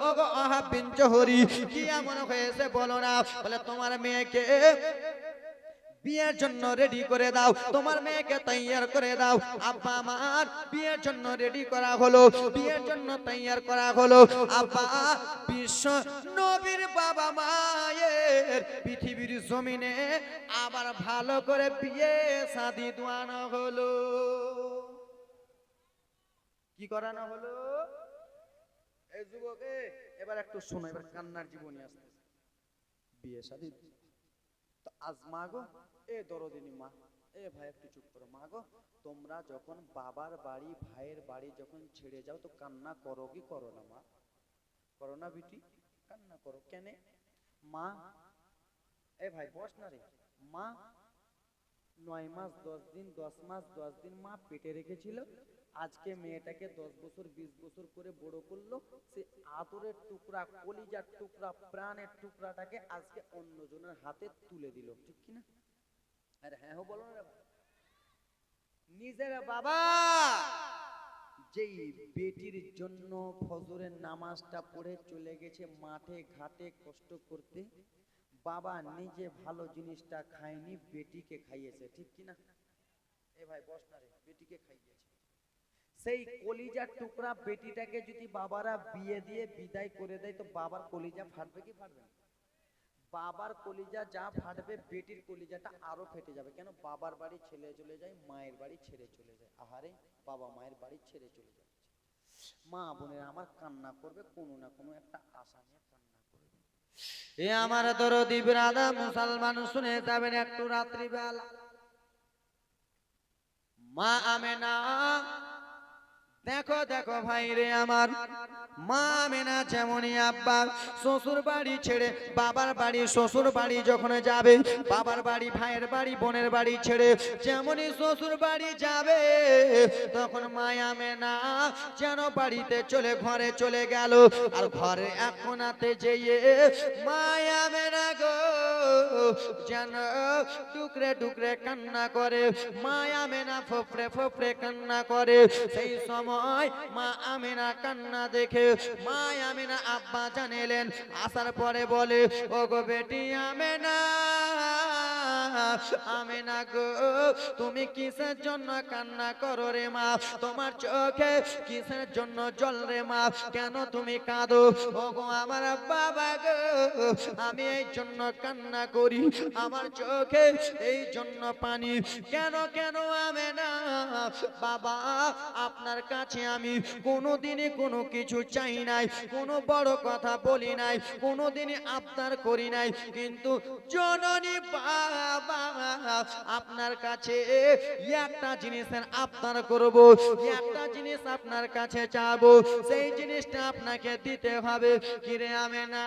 ওগো ওয়াহাব বিন জোহরি, কি এমন হয়েছে বলো না? বলে তোমার মেয়েকে বিয়ের জন্য রেডি করে দাও, তোমার মেয়েকে তৈয়ার করে দাও। আব্বা আমার বিয়ের জন্য রেডি করা হলো, বিয়ের জন্য তৈয়ার করা হলো। আব্বা বিশ্ব নবীর বাবা মায়ের পৃথিবীর জমিনে আবার ভালো করে বিয়ে শাদী দোয়ানো হলো। কি করানো হলো? এই যুবক, এবার একটু শোনো, এবার কান্নার জীবনী আসছে। বিয়ে শাদী তো আজ মা গো, এ দরদিনী মা, এ ভাই একটু চুপ করো। মা গো, তোমরা যখন বাবার বাড়ি ভাইয়ের বাড়ি যখন ছেড়ে যাও তো কান্না করো কি করো না? মা করো না বিটি? কান্না করো কেন? মা, এ ভাই বস না রে। মা 9 মাস 10 দিন, 10 মাস 10 দিন মা পেটে রেখেছিল, আজকে মেয়েটাকে 10 বছর 20 বছর করে বড় করলো, সে আদরের টুকরা, কলিজার টুকরা, প্রাণের টুকরাটাকে আজকে অন্যজনের হাতে তুলে দিল, ঠিক কি না? আরে হ্যাঁ হো বলো না রে। নিজের বাবা যেই বেটির জন্য ফজরের নামাজটা পড়ে চলে গেছে মাঠে ঘাটে কষ্ট করতে, বাবা নিজে ভালো জিনিসটা খায়নি, বেটিকে খাইয়েছে, ঠিক কি না? এ ভাই বস না রে, বেটিকে খাইয়েছে। সেই কলিজার টুকরা বেটিটাকে যদি বাবারা বিয়ে দিয়ে বিদায় করে দেয় তো বাবার কলিজা ফাটবে কি ফাটবে না? বাবার কলিজা যা ফাটবে, বেটির কলিজাটা আরো ফেটে যাবে। কেন? বাবার বাড়ি ছেড়ে চলে যায়, মায়ের বাড়ি ছেড়ে চলে যায়। আহারে, বাবা মায়ের বাড়ি ছেড়ে চলে যাচ্ছে। মা বোনেরা আমার কান্না করবে, কোনো না কোনো একটা আশা নিয়ে কান্না করবে। এ আমার দরদি ব্রাদার মুসলমান শুনে যাবেন একটু রাত্রিবেলা মা আমেনা, দেখো দেখো ভাই রে আমার, মা আমেনা যেমনই আব্বা শ্বশুর বাড়ি ছেড়ে বাবার বাড়ি, শ্বশুর বাড়ি যখন যাবে, বাবার বাড়ি ভাইয়ের বাড়ি বোনের বাড়ি ছেড়ে যেমনই শ্বশুর বাড়ি যাবে, তখন মা আমেনা যেন বাড়িতে চলে ঘরে চলে গেল। আর ঘরে এক কোণাতে যেয়ে মা আমেনা গো যেন টুকরে টুকরে কান্না করে, মা আমেনা ফোফরে ফোফরে কান্না করে। সেই সময় মা আমিনা কান্না দেখে মা আমিনা আব্বা জানেলেন, আসার পরে বলে, ও গো বেটি আমিনা, আমিনা গো তুমি কিসের জন্য কান্না করো রে মা? তোমার চোখে কিসের জন্য জল রে মা? কেন তুমি কাঁদো? ও গো আমার বাবা গো, আমি এই জন্য কান্না করি, আমার চোখে এই জন্য পানি। কেন কেন আমিনা? বাবা আপনার কাছে আমি কোনোদিনই কোনো কিছু চাই নাই, কোনো বড় কথা বলি নাই, কোনোদিনই আবদার করি নাই, কিন্তু জননী বাবা আপনার কাছে একটা জিনিসের আবদার করব, একটা জিনিস আপনার কাছে চাবো, সেই জিনিসটা আপনাকে দিতে হবে। কিরে আমেনা,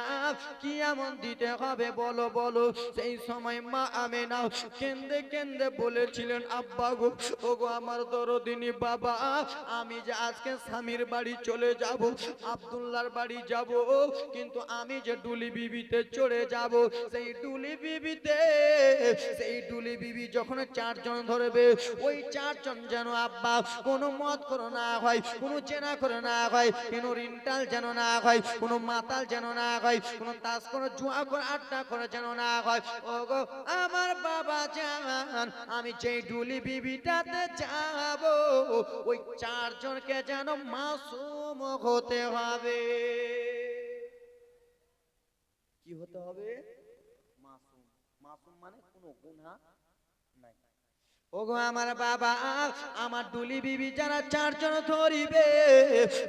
কি এমন দিতে হবে বলো বলো? সেই সময় মা আমেনা কেন্দে কেন্দে বলেছিলেন, আব্বা গো, ও গো আমার দরদিনী বাবা, আমি যে আজকে স্বামীর বাড়ি চলে যাব, আব্দুল্লাহর বাড়ি যাব, কিন্তু আমি যে ডুলি বিবিতে চড়ে যাব, সেই ডুলি বিবিতে সেই ডুলি বিবি যখন চারজন ধরবে, ওই চারজন যেন আব্বা কোনো মদ করে না হয়, কোনো জেনা করে না হয়, কোনো রিন্টাল যেন না হয়, কোনো মাতাল যেন না হয়, কোনো তাস কোনো জুয়া করে আড্ডা করে যেন না হয়। ওগো আমার বাবা জান, আমি যেই ডুলি বিবিটাতে যাব, ওই চারজনকে যেন মাসুম হতে হবে। কি হতে হবে? মাসুম। মাসুম মানে কোনো গুনাহ নাই। ওগো আমার বাবা, আমার ডুলি বিবি যারা চারজন ধরিবে,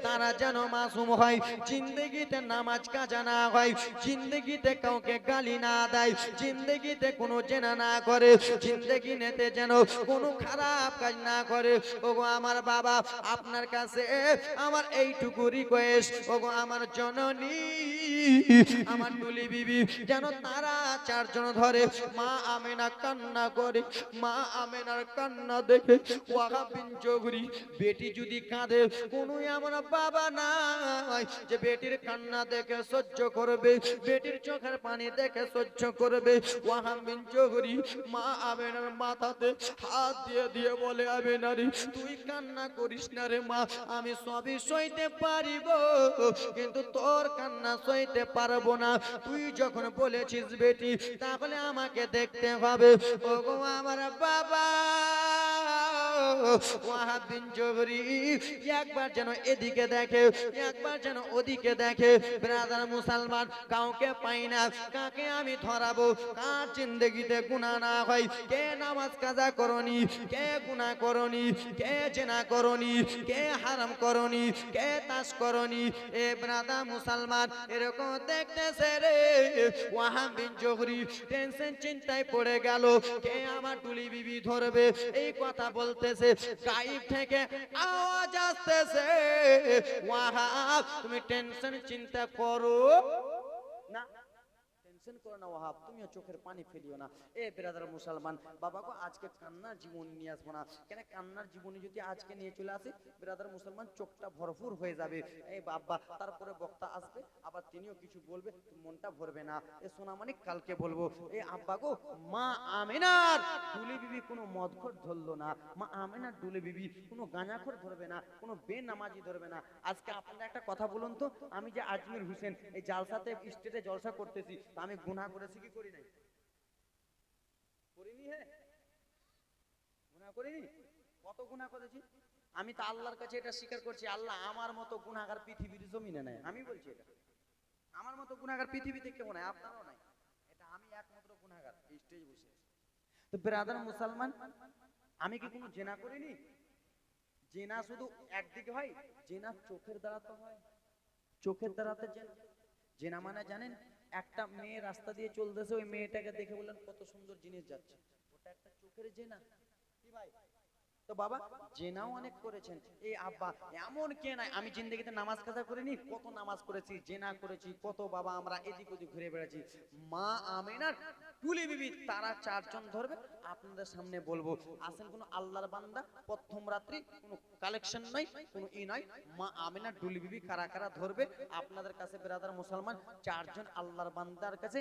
তারা যেন মাসুম হয়, জিন্দগিতে নামাজ কাজা না হয়, জিন্দগিতে কাউকে গালি না দেয়, জিন্দগিতে কোনো জেনা না করে, জিন্দগি নেতে যেন কোনো খারাপ কাজ না করে। ওগো আমার বাবা, আপনার কাছে আমার এইটুকু রিকোয়েস্ট, ওগো আমার জননী, আমার ডুলি বিবি যেন তারা চারজন ধরে। মা আমেনা কান্না করে, মা আমেনার কান্না দেখে ওয়াহাব বিন জবরি, বেটি যদি কাঁদে, কোনো এমন বাবা নাই যে বেটির কান্না দেখে সহ্য করবে, বেটির চোখের পানি দেখে সহ্য করবে। ওয়াহাব বিন জবরি মা আমেনার মাথাতে হাত দিয়ে দিয়ে বলে, আমেনা রে, তুই কান্না করিস না রে মা, আমি সবই সইতে পারিব, কিন্তু তোর কান্না সইতে পারবো না। তুই যখন বলেছিস বেটি, তাহলে আমাকে দেখতে হবে। ওগো আমার বাবা, ওয়াহাব বিন জবরি একবার যেন এদিকে দেখে, একবার যেন ওদিকে দেখে। ব্রাদার মুসলমান, কাউকে পাই না, কাকে আমি ধরাবো? কার জিন্দগিতে গুনাহ না হয়? কে নামাজ কাজা করনি, কে গুনাহ করনি, কে জেনা করনি, কে হারাম করনি, কে তাস করনি? এ ব্রাদার মুসলমান, এরকম দেখতেছে রে। ওয়াহাব বিন জবরি টেনশন চিন্তায় পড়ে গেল, কে আমার টুলি বিবি ধরবে? এই কথা বলতেছে, গায়েব থেকে আওয়াজ আসতেছে, ওয়াহাব তুমি টেনশন চিন্তা করো না, টেনশন করো না ওয়াহাব, তুমিও চোখের পানি ফেলিও না। এ ব্রাদার মুসলমান, বাবা গো আজকে কান্নার জীবন নিয়ে আসবো না, কেন কান্নার জীবনী যদি আজকে নিয়ে চলে আসি, ব্রাদার মুসলমান চোখটা ভরপুর হয়ে যাবে। এই বাবা, তারপরে বক্তা আসবে, আবার তিনিও কিছু বলবে, মনটা ভরবে না। এ সোনামানি কালকে বলবো। এ আব্বা গো, মা আমিনার ডুলি বিবি কোনো মদখোর ধরলো না, মা আমিনার ডুলি বিবি কোনো গাঁজাখোর ধরবে না, কোনো বেনামাজি ধরবে না। আজকে আপনারা একটা কথা বলুন তো, আমি যে আজমির হোসেন এই জালসাতে স্টেটে জলসা করতেছি, তা আমি গুনাহ করেছি কি করি নাই? করিনি। হে, গুনাহ করিনি? কত গুনাহ করেছি আমি, তো আল্লাহর কাছে এটা স্বীকার করছি, আল্লাহ আমার মতো গুনাহগার পৃথিবীর জমিনে নাই। আমি বলছি এটা, আমার মতো গুনাহগার পৃথিবীতে কেউ নাই, আপনারও নাই। এটা আমি একমাত্র গুনাহগার এই স্টেজে বসে আছি। তো ব্রাদার মুসলমান, আমি কি কোনো জেনা করিনি? জেনা শুধু একদিকে হয়, জেনা চোখের দ্বারা হয়, চোখের দ্বারাতে জেনা। জেনা মানে জানেন, একটা মেয়ে রাস্তা দিয়ে চলতেছে, ওই মেয়েটাকে দেখে বললেন কত সুন্দর জিনিস যাচ্ছে, ওটা একটা চোখের জেনা। কি ভাই? তো বাবা জেনাও অনেক করেছেন। এই আব্বা এমন কে নাই, আমি জিন্দগিতে নামাজ কাজা করিনি, কত নামাজ করেছি, জেনা করেছি, কত বাবা আমরা এদিক ওদিক ঘুরে বেড়াচ্ছি। মা আমিনার কুলি বিবি তারা চারজন ধরবে, আপনাদের সামনে বলবো। আসেন কোন আল্লাহর বান্দা, প্রথম রাত্রি কোনো কালেকশন নাই, কোনো ই নাই, মা আমিনার ডুলি বিবি কারা কারা ধরবে আপনাদের কাছে ব্রাদার মুসলমান। চারজন আল্লাহর বান্দার কাছে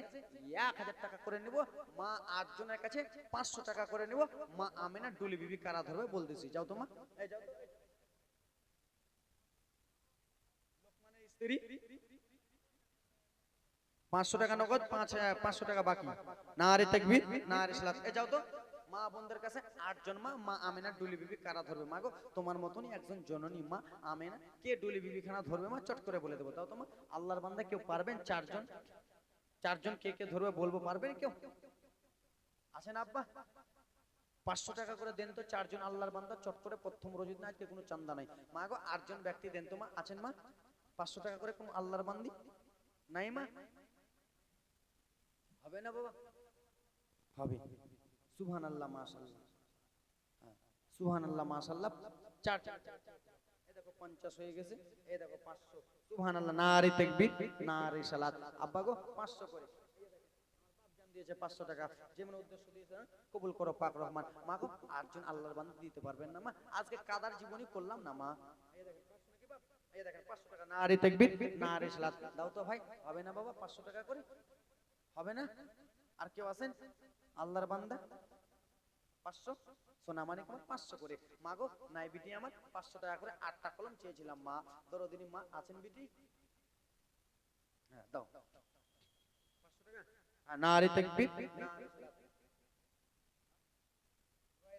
1000 টাকা করে নিব, মা 8 জনের কাছে 500 টাকা করে নিব। মা আমিনার ডুলি বিবি কারা ধরবে বলতেছি, যাও তো মা, এই যাও তো। লোকমানের স্ত্রী 500 টাকা নগদ, 500 টাকা বাকি। নারে তাকবীর, নারে সালাত। এই যাও তো, মা বোনদের কাছে 8 জন মা, মা আমিনার ডুলি বিবি কারা ধরবে? মা গো, তোমার মতনই একজন জননী মা আমিনা, কে ডুলি বিবি খানা ধরবে মা? চট করে বলে দেবো, দাও তো মা। আল্লাহর বান্দা কেউ পারবেন? চারজন, চারজন কে কে ধরবে বলবো, পারবেন কেউ? আসেন আব্বা, 500 টাকা করে দেন তো চারজন আল্লাহর বান্দা, চট করে প্রথম রোজা না, আজকে কোনো চান্দা নাই। মা গো 8 জন ব্যক্তি দেন তো মা। আছেন মা? 500 টাকা করে কোন আল্লাহর বান্দি নাই মা? হবে না বাবা? হবে। সুবহানাল্লাহ, মাশাআল্লাহ, সুবহানাল্লাহ, মাশাআল্লাহ। চার, এই দেখো 50 হয়ে গেছে, এই দেখো 500। সুবহানাল্লাহ, নারে তাকবীর, নারে সালাত। আব্বা গো 500 করে দিয়েছে, 500 টাকা যেমন উদ্দেশ্য দিয়েছে, কবুল করো পাক রহমান। মা গো 8 জন আল্লাহর বান্দা দিতে পারবেন না মা? আজকে কাদার জীবনী করলাম না মা। এই দেখেন 500 নাকি বাপ, এই দেখেন 500 টাকা, নারে তাকবীর, নারে সালাত। দাও তো ভাই, হবে না বাবা? 500 টাকা করে হবে না? আর কেউ আছেন? আল্লাহর বান্দা 500, সোনামানিক আমার 500 করে। মা গো নাই বিটি আমার 500 টাকা করে 8টা কলম চেয়েছিলাম মা, দরদিনী মা আছেন বিটি? হ্যাঁ দাও 500 টাকা। হ্যাঁ, নারী তাকবীর,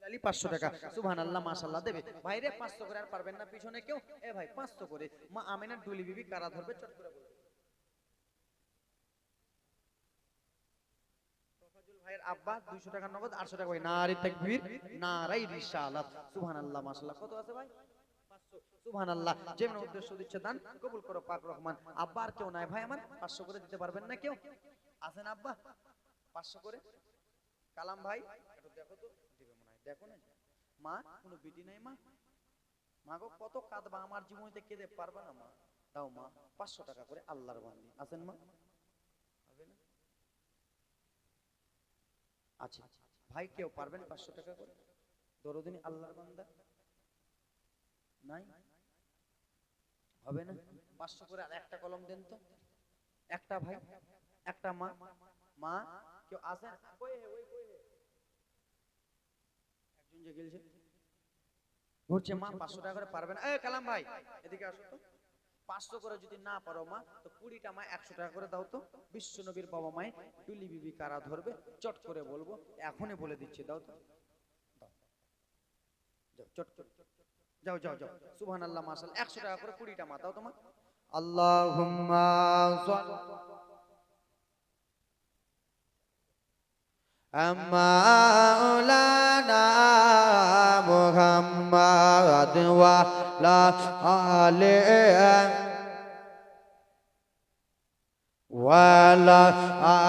আলী 500 টাকা, সুবহানাল্লাহ মাশাআল্লাহ দেবে। ভাই রে 500 করে আর পারবেন না পিছনে কেউ? এ ভাই 500 করে। মা আমিনার ডুলি বিবি কারা ধরবে চট করে বলবে। তফাজুল ভাইয়ের আব্বা 200 টাকা নগদ, 800 টাকা ভাই। নারী তাকবীর, নারাই রিসালাত, সুবহানাল্লাহ মাশাআল্লাহ। কত আছে ভাই? 500, সুবহানাল্লাহ। যেমন উদ্দেশ্য দিচ্ছে দান কবুল করো পাক রহমান। আব্বা আর কেউ নাই ভাই আমার? 500 করে দিতে পারবেন না কেউ? আছেন আব্বা? 500 করে। কালাম ভাই একটু দেখো তো, দিবে মনে হয়, দেখো না। মা কোনো বিটি নাই মা? মা গো কত কাঁদবা, আমার জীবনেতে কেঁদে পারবা না মা, দাও মা 500 টাকা করে। আল্লাহর বান্দি আছেন মা? হবে না? আচ্ছা ভাই কেউ পারবেন 500 টাকা করে? দরদিনী আল্লাহর বান্দা নাই? হবে না? 500 করে আর একটা কলম দেন তো। একটা ভাই, একটা মা। মা কেউ আছেন? কই হে, ওই কই হে? একজন যে গেলছে ঘুরছে, মা 500 টাকা করে পারবে না? এ কালাম ভাই এদিকে আসো তো। 500 করে যদি না পারো মা, তো 20টা মা 100 টাকা করে দাও তো। বিশ্ব নবীর বাবা মায় টুলি বিবি কারা ধরবে চট করে বলবো, এখনই বলে দিচ্ছি, দাও তো, দাও, যাও চট করে, যাও যাও যাও, সুবহানাল্লাহ মাশাআল্লাহ। 100 টাকা করে 20টা মা দাও তোমার। আল্লাহুম্মা মাওলানা মুহাম্মদ ওয়া লা আলে ওয়া লা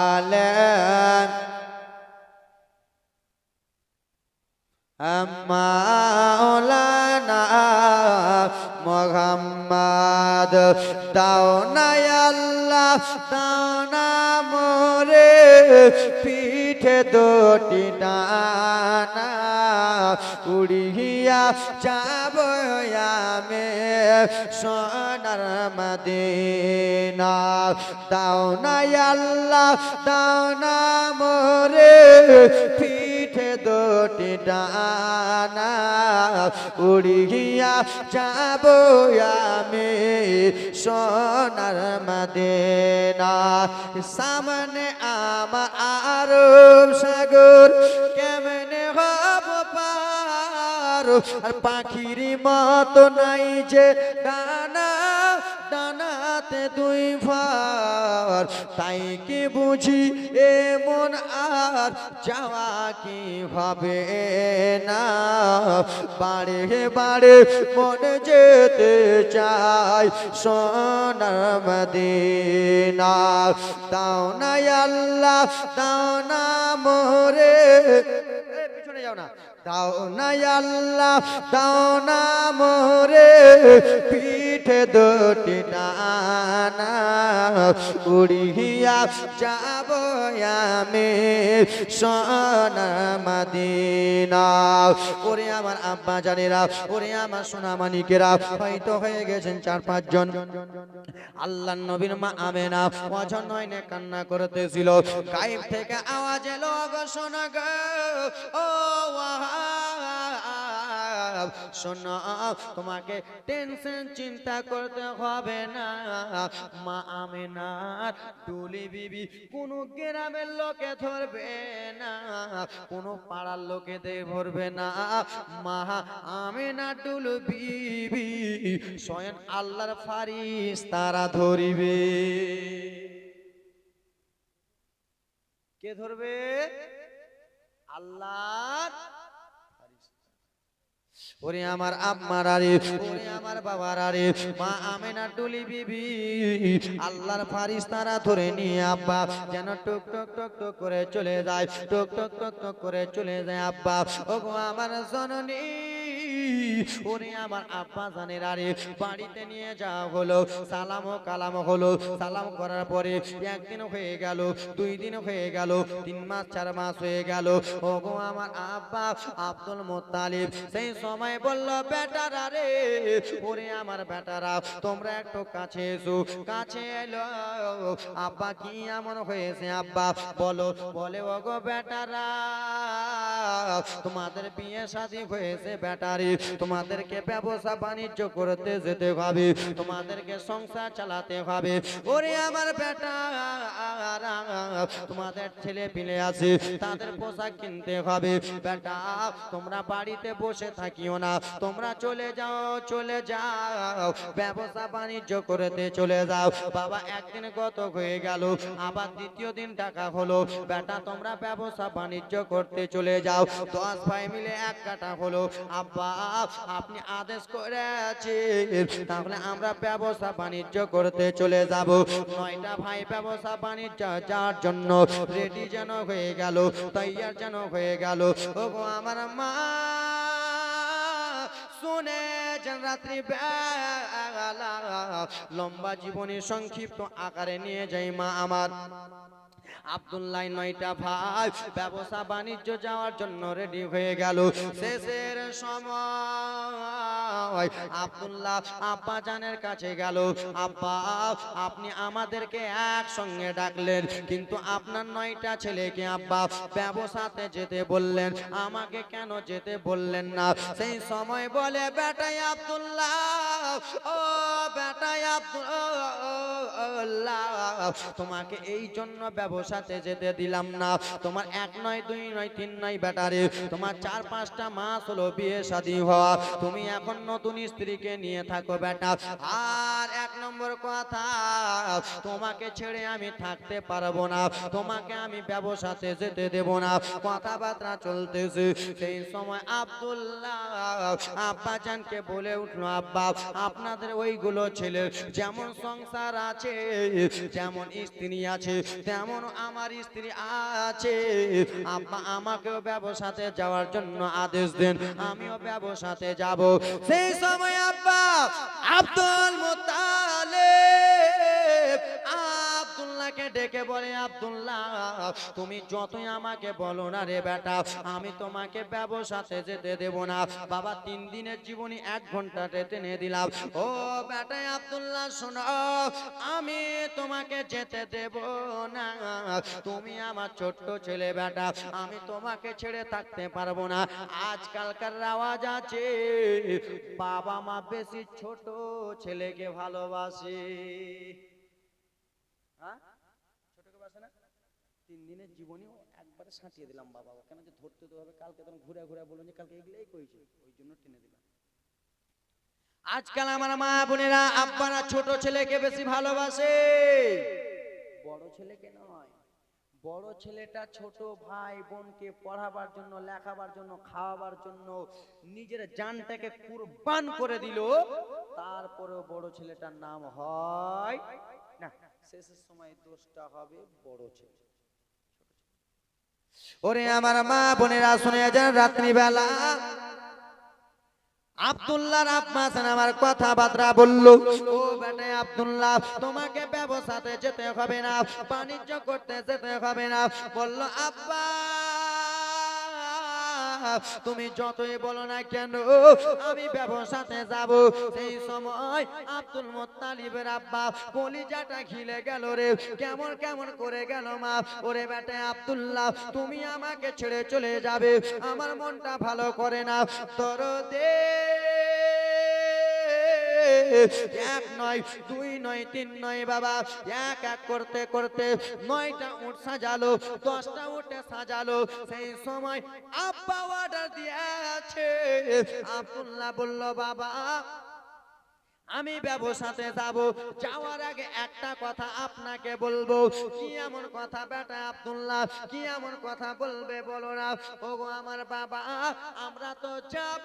আলে মাওলানা মুহাম্মদ। দাও না আল্লাহ দাও না মোরে পিঠে দুটি ডানা, উড়িয়া যাব আমি সোনার মদিনা। দাও না আল্লাহ দাও না মোরে পিঠে দুটি ডানা, উড়িয়া যাব আমি সোনার মদিনা। সামনে আমার আরব সাগর কেমনে হব পার, আর পাখির মতো নাই যে ডানা, ডানাতে দুই ভার। তাই কি বুঝি এমন আর যাওয়া কি হবে না, বাড়ে বাড়ে মন যেতে চাই সোনার মদিনা। দাও না আল্লাহ দাও না মোরে, পিছনে যাও না। দাও না আল্লাহ দাও না মোরে পিঠে দুটি ডানা, উড়িয়া যাব আমি সোনার মদিনা। ওরে আমার আব্বা জানেরা, ওরে আমার সোনা মানিকেরা, হয়তো হয়ে গেছেন 4-5 জন। আল্লাহর নবীর মা আমেনা অজন্যে কান্না করতেছিল। গায়েব থেকে আওয়াজ এলো, গো শোনা গো, ও শোনো, তোমাকে টেনশন চিন্তা করতে হবে না। মা আমেনার টুলি বিবি কোন গ্রামের লোকে ধরবে না, কোন পাড়ার লোকে ধরবে না। মা আমেনা টুলি বিবি স্বয়ং আল্লাহর ফারিস্তারা ধরিবে। কে ধরবে? আল্লাহর। ওরে আমার আম্মার আরে, ওরে আমার বাবার আরে, মা আমেনা টুলি বিবি আল্লাহর ফারিস্তারা ধরে নিয়ে আব্বা যেন টুক টুক টুক টুক করে চলে যায়, টুক টুক টুক টুক করে চলে যায় আব্বা। ওগো আমার জননী ওরে আমার আব্বা জানের আরে বাড়িতে নিয়ে যাওয়া হলো, সালাম ও কালাম হলো। সালাম করার পরে একদিন হয়ে গেল, 2 দিন হয়ে গেল, 3 মাস 4 মাস হয়ে গেল। ওগো আমার আব্বা আব্দুল মুত্তালিব সেই সময় বলল, বেটারা রে, ওরে আমার বেটারা, তোমরা একটু কাছে এসো। কাছে এলো। আব্বা কি এমন হয়েছে আব্বা বলো? বলে, ওগো বেটারা, তোমাদের বিয়ে শাদী হয়েছে বেটারি, তোমাদেরকে ব্যবসা বাণিজ্য করতে যেতে হবে, তোমাদেরকে সংসার চালাতে হবে। ওরে আমার বেটা, তোমাদের ছেলে পিলে আছে, তাদের পোশাক কিনতে হবে। বেটা, তোমরা বাড়িতে বসে থাকিও না, তোমরা চলে যাও, চলে যাও, ব্যবসা বাণিজ্য করতে চলে যাও। বাবা একদিন গত হয়ে গেল, আবার দ্বিতীয় দিন টাকা হলো, বেটা তোমরা ব্যবসা বাণিজ্য করতে চলে যাও। 10 ভাই মিলে এক কাটা হলো। আব্বা আপনি আদেশ করেছেন, তাহলে আমরা ব্যবসা বাণিজ্য করতে চলে যাব। 9টা ভাই ব্যবসা বাণিজ্য যাওয়ার জন্য রেডি যেন হয়ে গেল, তৈয়ার যেন হয়ে গেল। ওগো আমার মা শুনে যেন রাত্রি বেলা লম্বা জীবনী সংক্ষিপ্ত আকারে নিয়ে যাই মা আমার। আব্দুল্লাহ 9টা ভাই ব্যবসা বাণিজ্য যাওয়ার জন্য রেডি হয়ে গেল। শেষের সময় আব্দুল্লাহ আব্বা জানের কাছে গেল। আব্বা আপনি আমাদেরকে একসঙ্গে ডাকলেন, কিন্তু আপনার 9টা ছেলেকে আব্বা ব্যবসাতে যেতে বললেন, আমাকে কেন যেতে বললেন না? সেই সময় বলে, বেটাই আব্দুল্লাহ, ও বেটাই আব্দুল্লাহ, তোমাকে এই জন্য ব্যবসাতে যেতে দিলাম না। তোমার 1 নয় 2 নয় 3 নয় বেটারে, তোমার 4-5টা মাস হলো বিয়ে শাদী হওয়া, তুমি এখন নতুন স্ত্রীকে নিয়ে থাকো বেটা। আর 1 নম্বর কথা, তোমাকে ছেড়ে আমি থাকতে পারবো না, তোমাকে আমি ব্যবসাতে যেতে দেব না। কথাবার্তা চলতেছে। সেই সময় আব্দুল্লাহ আব্বা জানকে বলে উঠলো, আব্বা আপনাদের ওইগুলো ছেলে যেমন সংসার আছে, যেমন স্ত্রী আছে, তেমন আমার স্ত্রী আছে। আব্বা আমাকেও ব্যবসাতে যাওয়ার জন্য আদেশ দেন, আমিও ব্যবসাতে যাব। সেই সময় আব্বা আব্দুল মুত্তালিব আব্দুল্লাহকে ডেকে বলে, আব্দুল্লাহ তুমি যতই আমাকে বলো না রে বেটা, আমি তোমাকে ব্যবসাতে যেতে দেব না। বাবা 3 দিনের জীবনী 1 ঘন্টাতে টেনে দিলাম। ও বেটা আব্দুল্লাহ শোনো, আমি তোমাকে যেতে দেব না, তুমি আমার ছোট্ট ছেলে বেটা, আমি তোমাকে ছেড়ে থাকতে পারবো না। আজকালকার রেওয়াজ আছে, বাবা মা বেশি ছোট ছেলেকে ভালোবাসে। হ্যাঁ, ছোটকে বাসে না? 3 দিনের জীবনীও একবারে সাঁটিয়ে দিলাম বাবা, কেন যে ধরতে তো হবে, কালকে তখন ঘুরে ঘুরে বলুন যে কালকে এগুলোই কইছে, ওই জন্য টেনে দিলাম। আজকাল আমার মা বোনেরা আব্বারা ছোট ছেলেকে বেশি ভালোবাসে, বড় ছেলেকে নয়। বড় ছেলেটা ছোট ভাই বোনকে পড়াবার জন্য, লেখাবার জন্য, খাওয়াবার জন্য নিজের জানটাকে কুরবান করে দিল, তারপরেও বড় ছেলেটার নাম হয় না। শেষের সময় দোষটা হবে বড় ছেলে। ওরে আমার মা বোনেরা শুনে যান, রাত্রি বেলা আব্দুল্লাহর আব্বা আমার কথাবার্তা বললো, ও বেটা আব্দুল্লাহ তোমাকে ব্যবসাতে যেতে হবে না, বাণিজ্য করতে যেতে হবে না। বললো, আব্বা তুমি যতই বলো না কেন আমি ব্যবসাতে যাব। সেই সময় আব্দুল মুত্তালিবের আব্বা কলিজাটা খিলে গেল রে, কেমন কেমন করে গেল মা। ওরে বেটা আব্দুল্লাহ তুমি আমাকে ছেড়ে চলে যাবে, আমার মনটা ভালো করে না। তোর দে 1 নয় 2 নয় 3 নয় বাবা, এক এক করতে করতে 9টা উট সাজালো, 10টা উটে সাজালো। সেই সময় আব্বা অর্ডার দিয়েছে। আব্দুল্লাহ বলল, বাবা আমি ব্যবসাতে যাব, যাওয়ার আগে একটা কথা আপনাকে বলবো। কি এমন কথা বেটা আব্দুল্লাহ, কি এমন কথা বলবে বলো না? ওগো আমার বাবা, আমরা তো যাব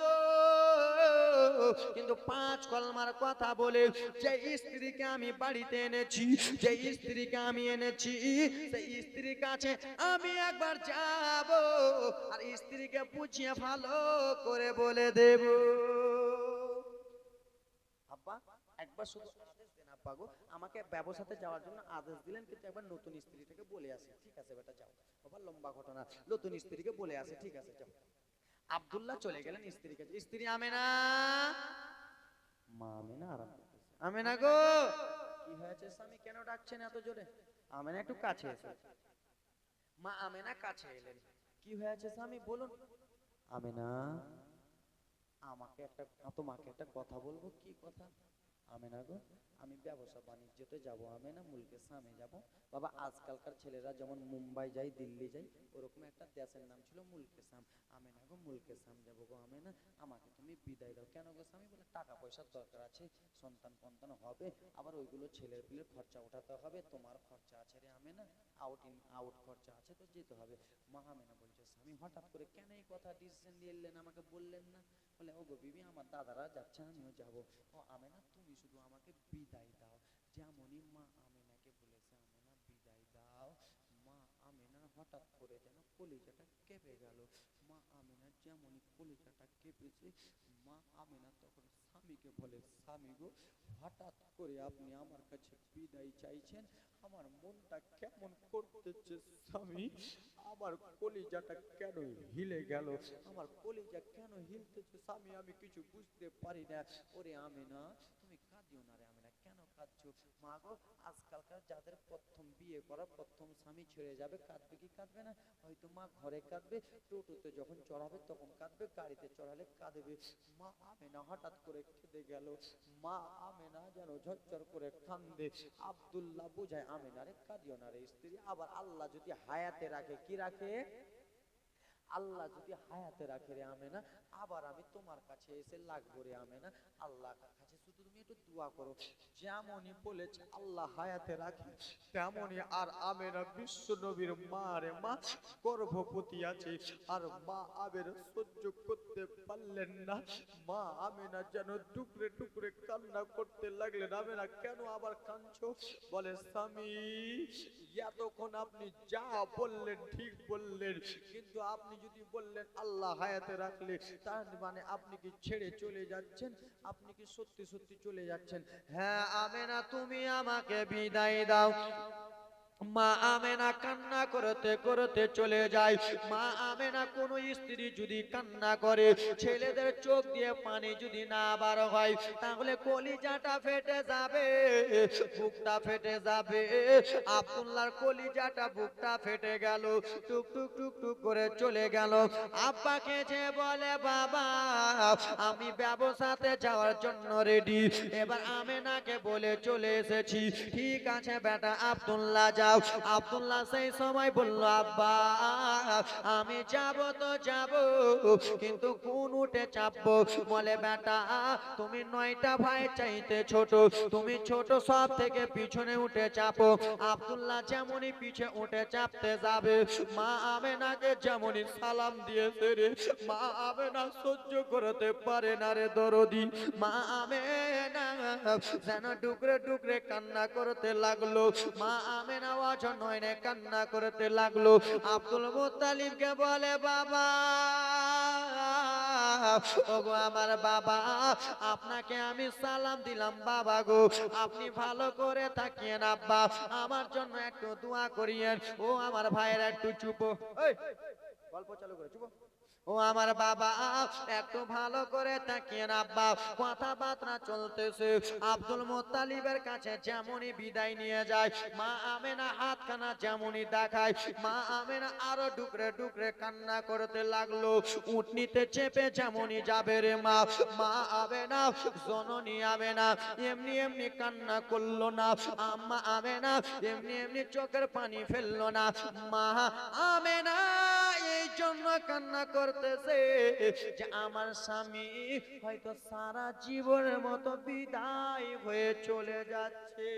কিন্তু 5 কলমার কথা বলে যে স্ত্রীকে আমি বাড়িতে এনেছি, যে স্ত্রীকে আমি এনেছি, সেই স্ত্রীর কাছে আমি একবার যাব আর স্ত্রীকে বুঝিয়ে ভালো করে বলে দেব। আব্বা একবার শুধু আদেশ দেন আব্বা গো, আমাকে ব্যবসাতে যাওয়ার জন্য আদেশ দিলেন, কিন্তু একবার নতুন স্ত্রীটাকে বলে আসে। ঠিক আছে বেটা যাও। বাবা লম্বা ঘটনা, নতুন স্ত্রীকে বলে আসে। ঠিক আছে যাও। আব্দুল্লাহ চলে গেলেন স্ত্রীর কাছে। স্ত্রী আমেনা, মা আমেনা আরাম করতেছে। আমেনা গো, কি হয়েছে স্বামী, কেন ডাকছেন এত জোরে? আমেনা একটু কাছে এসো। মা আমেনা কাছে এলেন। কি হয়েছে স্বামী বলুন। আমেনা, তোমাকে একটা কথা বলবো। কি কথা? আমেনা গো, আমি ব্যবসা বাণিজ্যতে যাব। আমেনা মুলকে সামে যাব। বাবা আজকালকার ছেলেরা যেমন মুম্বাই যায়, দিল্লি যায়, ওরকম একটা দেশের নাম ছিল মুলকে সাম। আমেনা গো মুলকে সাম যাব গো। আমেনা আমাকে তুমি বিদায় দাও। কেন গো স্বামী? বলে টাকা পয়সার দরকার আছে, সন্তান ফন্তান হবে, আবার ওইগুলো ছেলের পিলের খরচা উঠাতে হবে, তোমার খরচা আছে রে আমেনা, আউট খরচা আছে, তো যেতে হবে। মা আমেনা বলছে স্বামী হঠাৎ করে কেন এই কথা ডিসিশন নিয়ে এলেন, আমাকে বললেন না? বলে ও গো বিবি, আমার দাদারা যাচ্ছে আমিও যাব। ও আমেনা তুমি শুধু আমাকে বিদায় দাও। যেমনই মা আমেনাকে বলেছে আমেনা বিদায় দাও, মা আমেনার হঠাৎ করে যেন কলিজাটা কেঁপে গেল। মা আমেনার যেমনই কলিজাটা কেঁপেছে, মা আমেনা তখন স্বামীকে বলে স্বামী গো, হঠাৎ করে আপনি আমার কাছে বিদায় চাইছেন, আমার মনটা কেমন করতেছে স্বামী, আমার কলিজাটা কেন হিলে গেল, আমার কলিজা কেন হিলতেছে স্বামী, আমি কিছু বুঝতে পারি না। ওরে আমেনা তুমি কাঁদিও না রে আমেনা, কেন কাঁদছো? মা গো আজকালকার যাদের প্রথম বিয়ে করা, প্রথম স্বামী ছেড়ে যাবে, কাঁদবে কি কাঁদবে না? হয়তো মা ঘরে কাঁদবে, টোটোতে যখন চড়াবে তখন কাঁদবে, গাড়িতে চড়ালে কাঁদবে। মা আমেনা হঠাৎ করে কেঁদে গেল। মা আমেনা যেন ঝরঝর করে কান্দে। আব্দুল্লাহ বুঝায় আমেনারে কাঁদিও না রে স্ত্রী, আবার আল্লাহ যদি হায়াতে রাখে, কি রাখে? আল্লাহ যদি হায়াতে রাখে রে আমেনা, আবার আমি তোমার কাছে এসে লাগবো রে আমেনা। আল্লাহ কাছে শুধু তুমি একটু দোয়া করো। যেমনই বলেছে আল্লাহ হায়াতে রাখে, তেমনই আর আমেনা বিশ্ব নবীর মা রে মা গর্ভবতী আছে, আর মা আমেনা সহ্য করতে পারলেন না। মা আমেনা যেন টুকরে টুকরে কান্না করতে লাগলেন। আমেনা কেন আবার কাঁদছো? বলে স্বামী এতক্ষণ আপনি যা বললেন ঠিক বললেন, কিন্তু আপনি যদি বললেন আল্লাহ হায়াতে রাখলে, তার মানে আপনি কি ছেড়ে চলে যাচ্ছেন? আপনি কি সত্যি সত্যি চলে যাচ্ছেন? হ্যাঁ আমেনা তুমি আমাকে বিদায় দাও। মা আমেনা কান্না করতে করতে চলে যায়। মা আমেনা কোন স্ত্রী যদি কান্না করে, ছেলেদের চোখ দিয়ে পানি যদি না বার হয়, তাহলে কলিজাটা ফেটে যাবে, বুকটা ফেটে যাবে। আব্দুল্লাহর কলিজাটা বুকটা ফেটে গেল, টুক টুক টুক টুক করে চলে গেল। আব্বাকে যে বলে বাবা আমি ব্যবসাতে যাওয়ার জন্য রেডি, এবার আমেনাকে বলে চলে এসেছি। ঠিক আছে বেটা আব্দুল্লাহ যাও। আব্দুল্লাহ সেই সময় বলল আব্বা আমি যাব তো যাব, কিন্তু কোন উঠে চাপবো? বলে বেটা তুমি 9টা ভাই চাইতে ছোট, তুমি ছোট, সব থেকে পিছনে উঠে চাপো। আব্দুল্লাহ যেমনই পিছে উঠে চাপতে যাবে, মা আমেনাকে যেমনই সালাম দিয়েছে রে, মা আমেনা সহ্য করতে পারে না রে দরদি। মা আমেনা যেন টুকরে টুকরে কান্না করতে লাগলো। মা আমেনা নয়নে কান্না করতে লাগলো। আব্দুল মুত্তালিবকে বলে বাবা ওগো আমার বাবা, আপনাকে আমি সালাম দিলাম বাবা গো, আপনি ভালো করে তাকিয়েন আব্বা, আমার জন্য একটু দোয়া করিয়েন। ও আমার ভাইয়ের একটু চুপ, গল্প চালু করে চুপ। ও আমার বাবা একটু ভালো করে তাকিয়েন আব্বা, কথাবার্তা চলতেছে। আব্দুল মুত্তালিবের কাছে যেমনই বিদায় নিয়ে যায়, মা আমেনা হাতখানা যেমনই দেখায়, মা আমেনা আরো ডুকরে ডুকরে কান্না করতে লাগলো। উটনিতে চেপে যেমনই যাবে রে মা, মা আমেনা জননী আমেনা এমনি এমনি কান্না করলো না। আম্মা আমেনা এমনি এমনি চোখের পানি ফেললো না। মা আমেনা এই জন্য কান্না করতেছে যে আমার স্বামী হয়তো সারা জীবনের মতো বিদায় হয়ে চলে যাচ্ছে।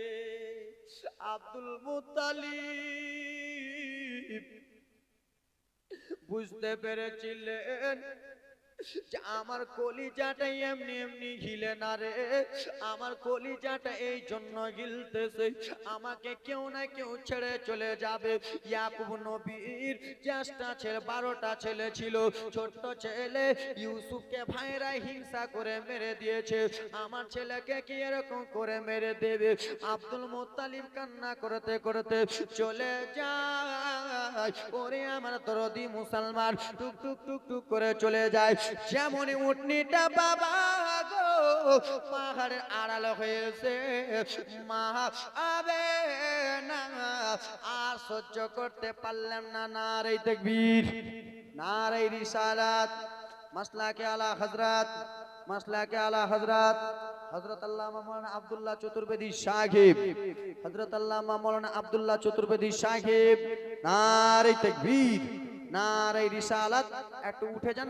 আব্দুল মুত্তালিব বুঝতে পেরেছিলেন যে আমার কলিজাটা এমনি এমনি হিলে না রে, আমার কলিজাটা এই জন্য হিলতেছে, আমাকে কেউ না কেউ ছেড়ে চলে যাবে। ইয়াকুব নবীর জ্যেষ্ঠা ছেলে, 12টা ছেলে ছিল, ছোট্ট ছেলে ইউসুফকে ভাইরা হিংসা করে মেরে দিয়েছে, আমার ছেলেকে কি এরকম করে মেরে দেবে? আব্দুল মুত্তালিব কান্না করতে করতে চলে যায়। ওরে আমার দরদি মুসলমান, টুক টুক টুক টুক করে চলে যায়। যেমনই উটনিটা বাবা গো পাহাড়ের আড়াল হয়েছে, মা আবে না আর সহ্য করতে পারলেন না। নারে তাকবীর, নারে রিসালাত, মাসলাকে আলা হযরত, মাসলাকে আলা হযরত হযরত আল্লামা মাওলানা আব্দুল্লাহ চতুর্বেদী সাহেব, হযরত আল্লামা মাওলানা আব্দুল্লাহ চতুর্বেদী সাহেব। নারে তাকবীর, নারে রিসালাত। একটু উঠে যান।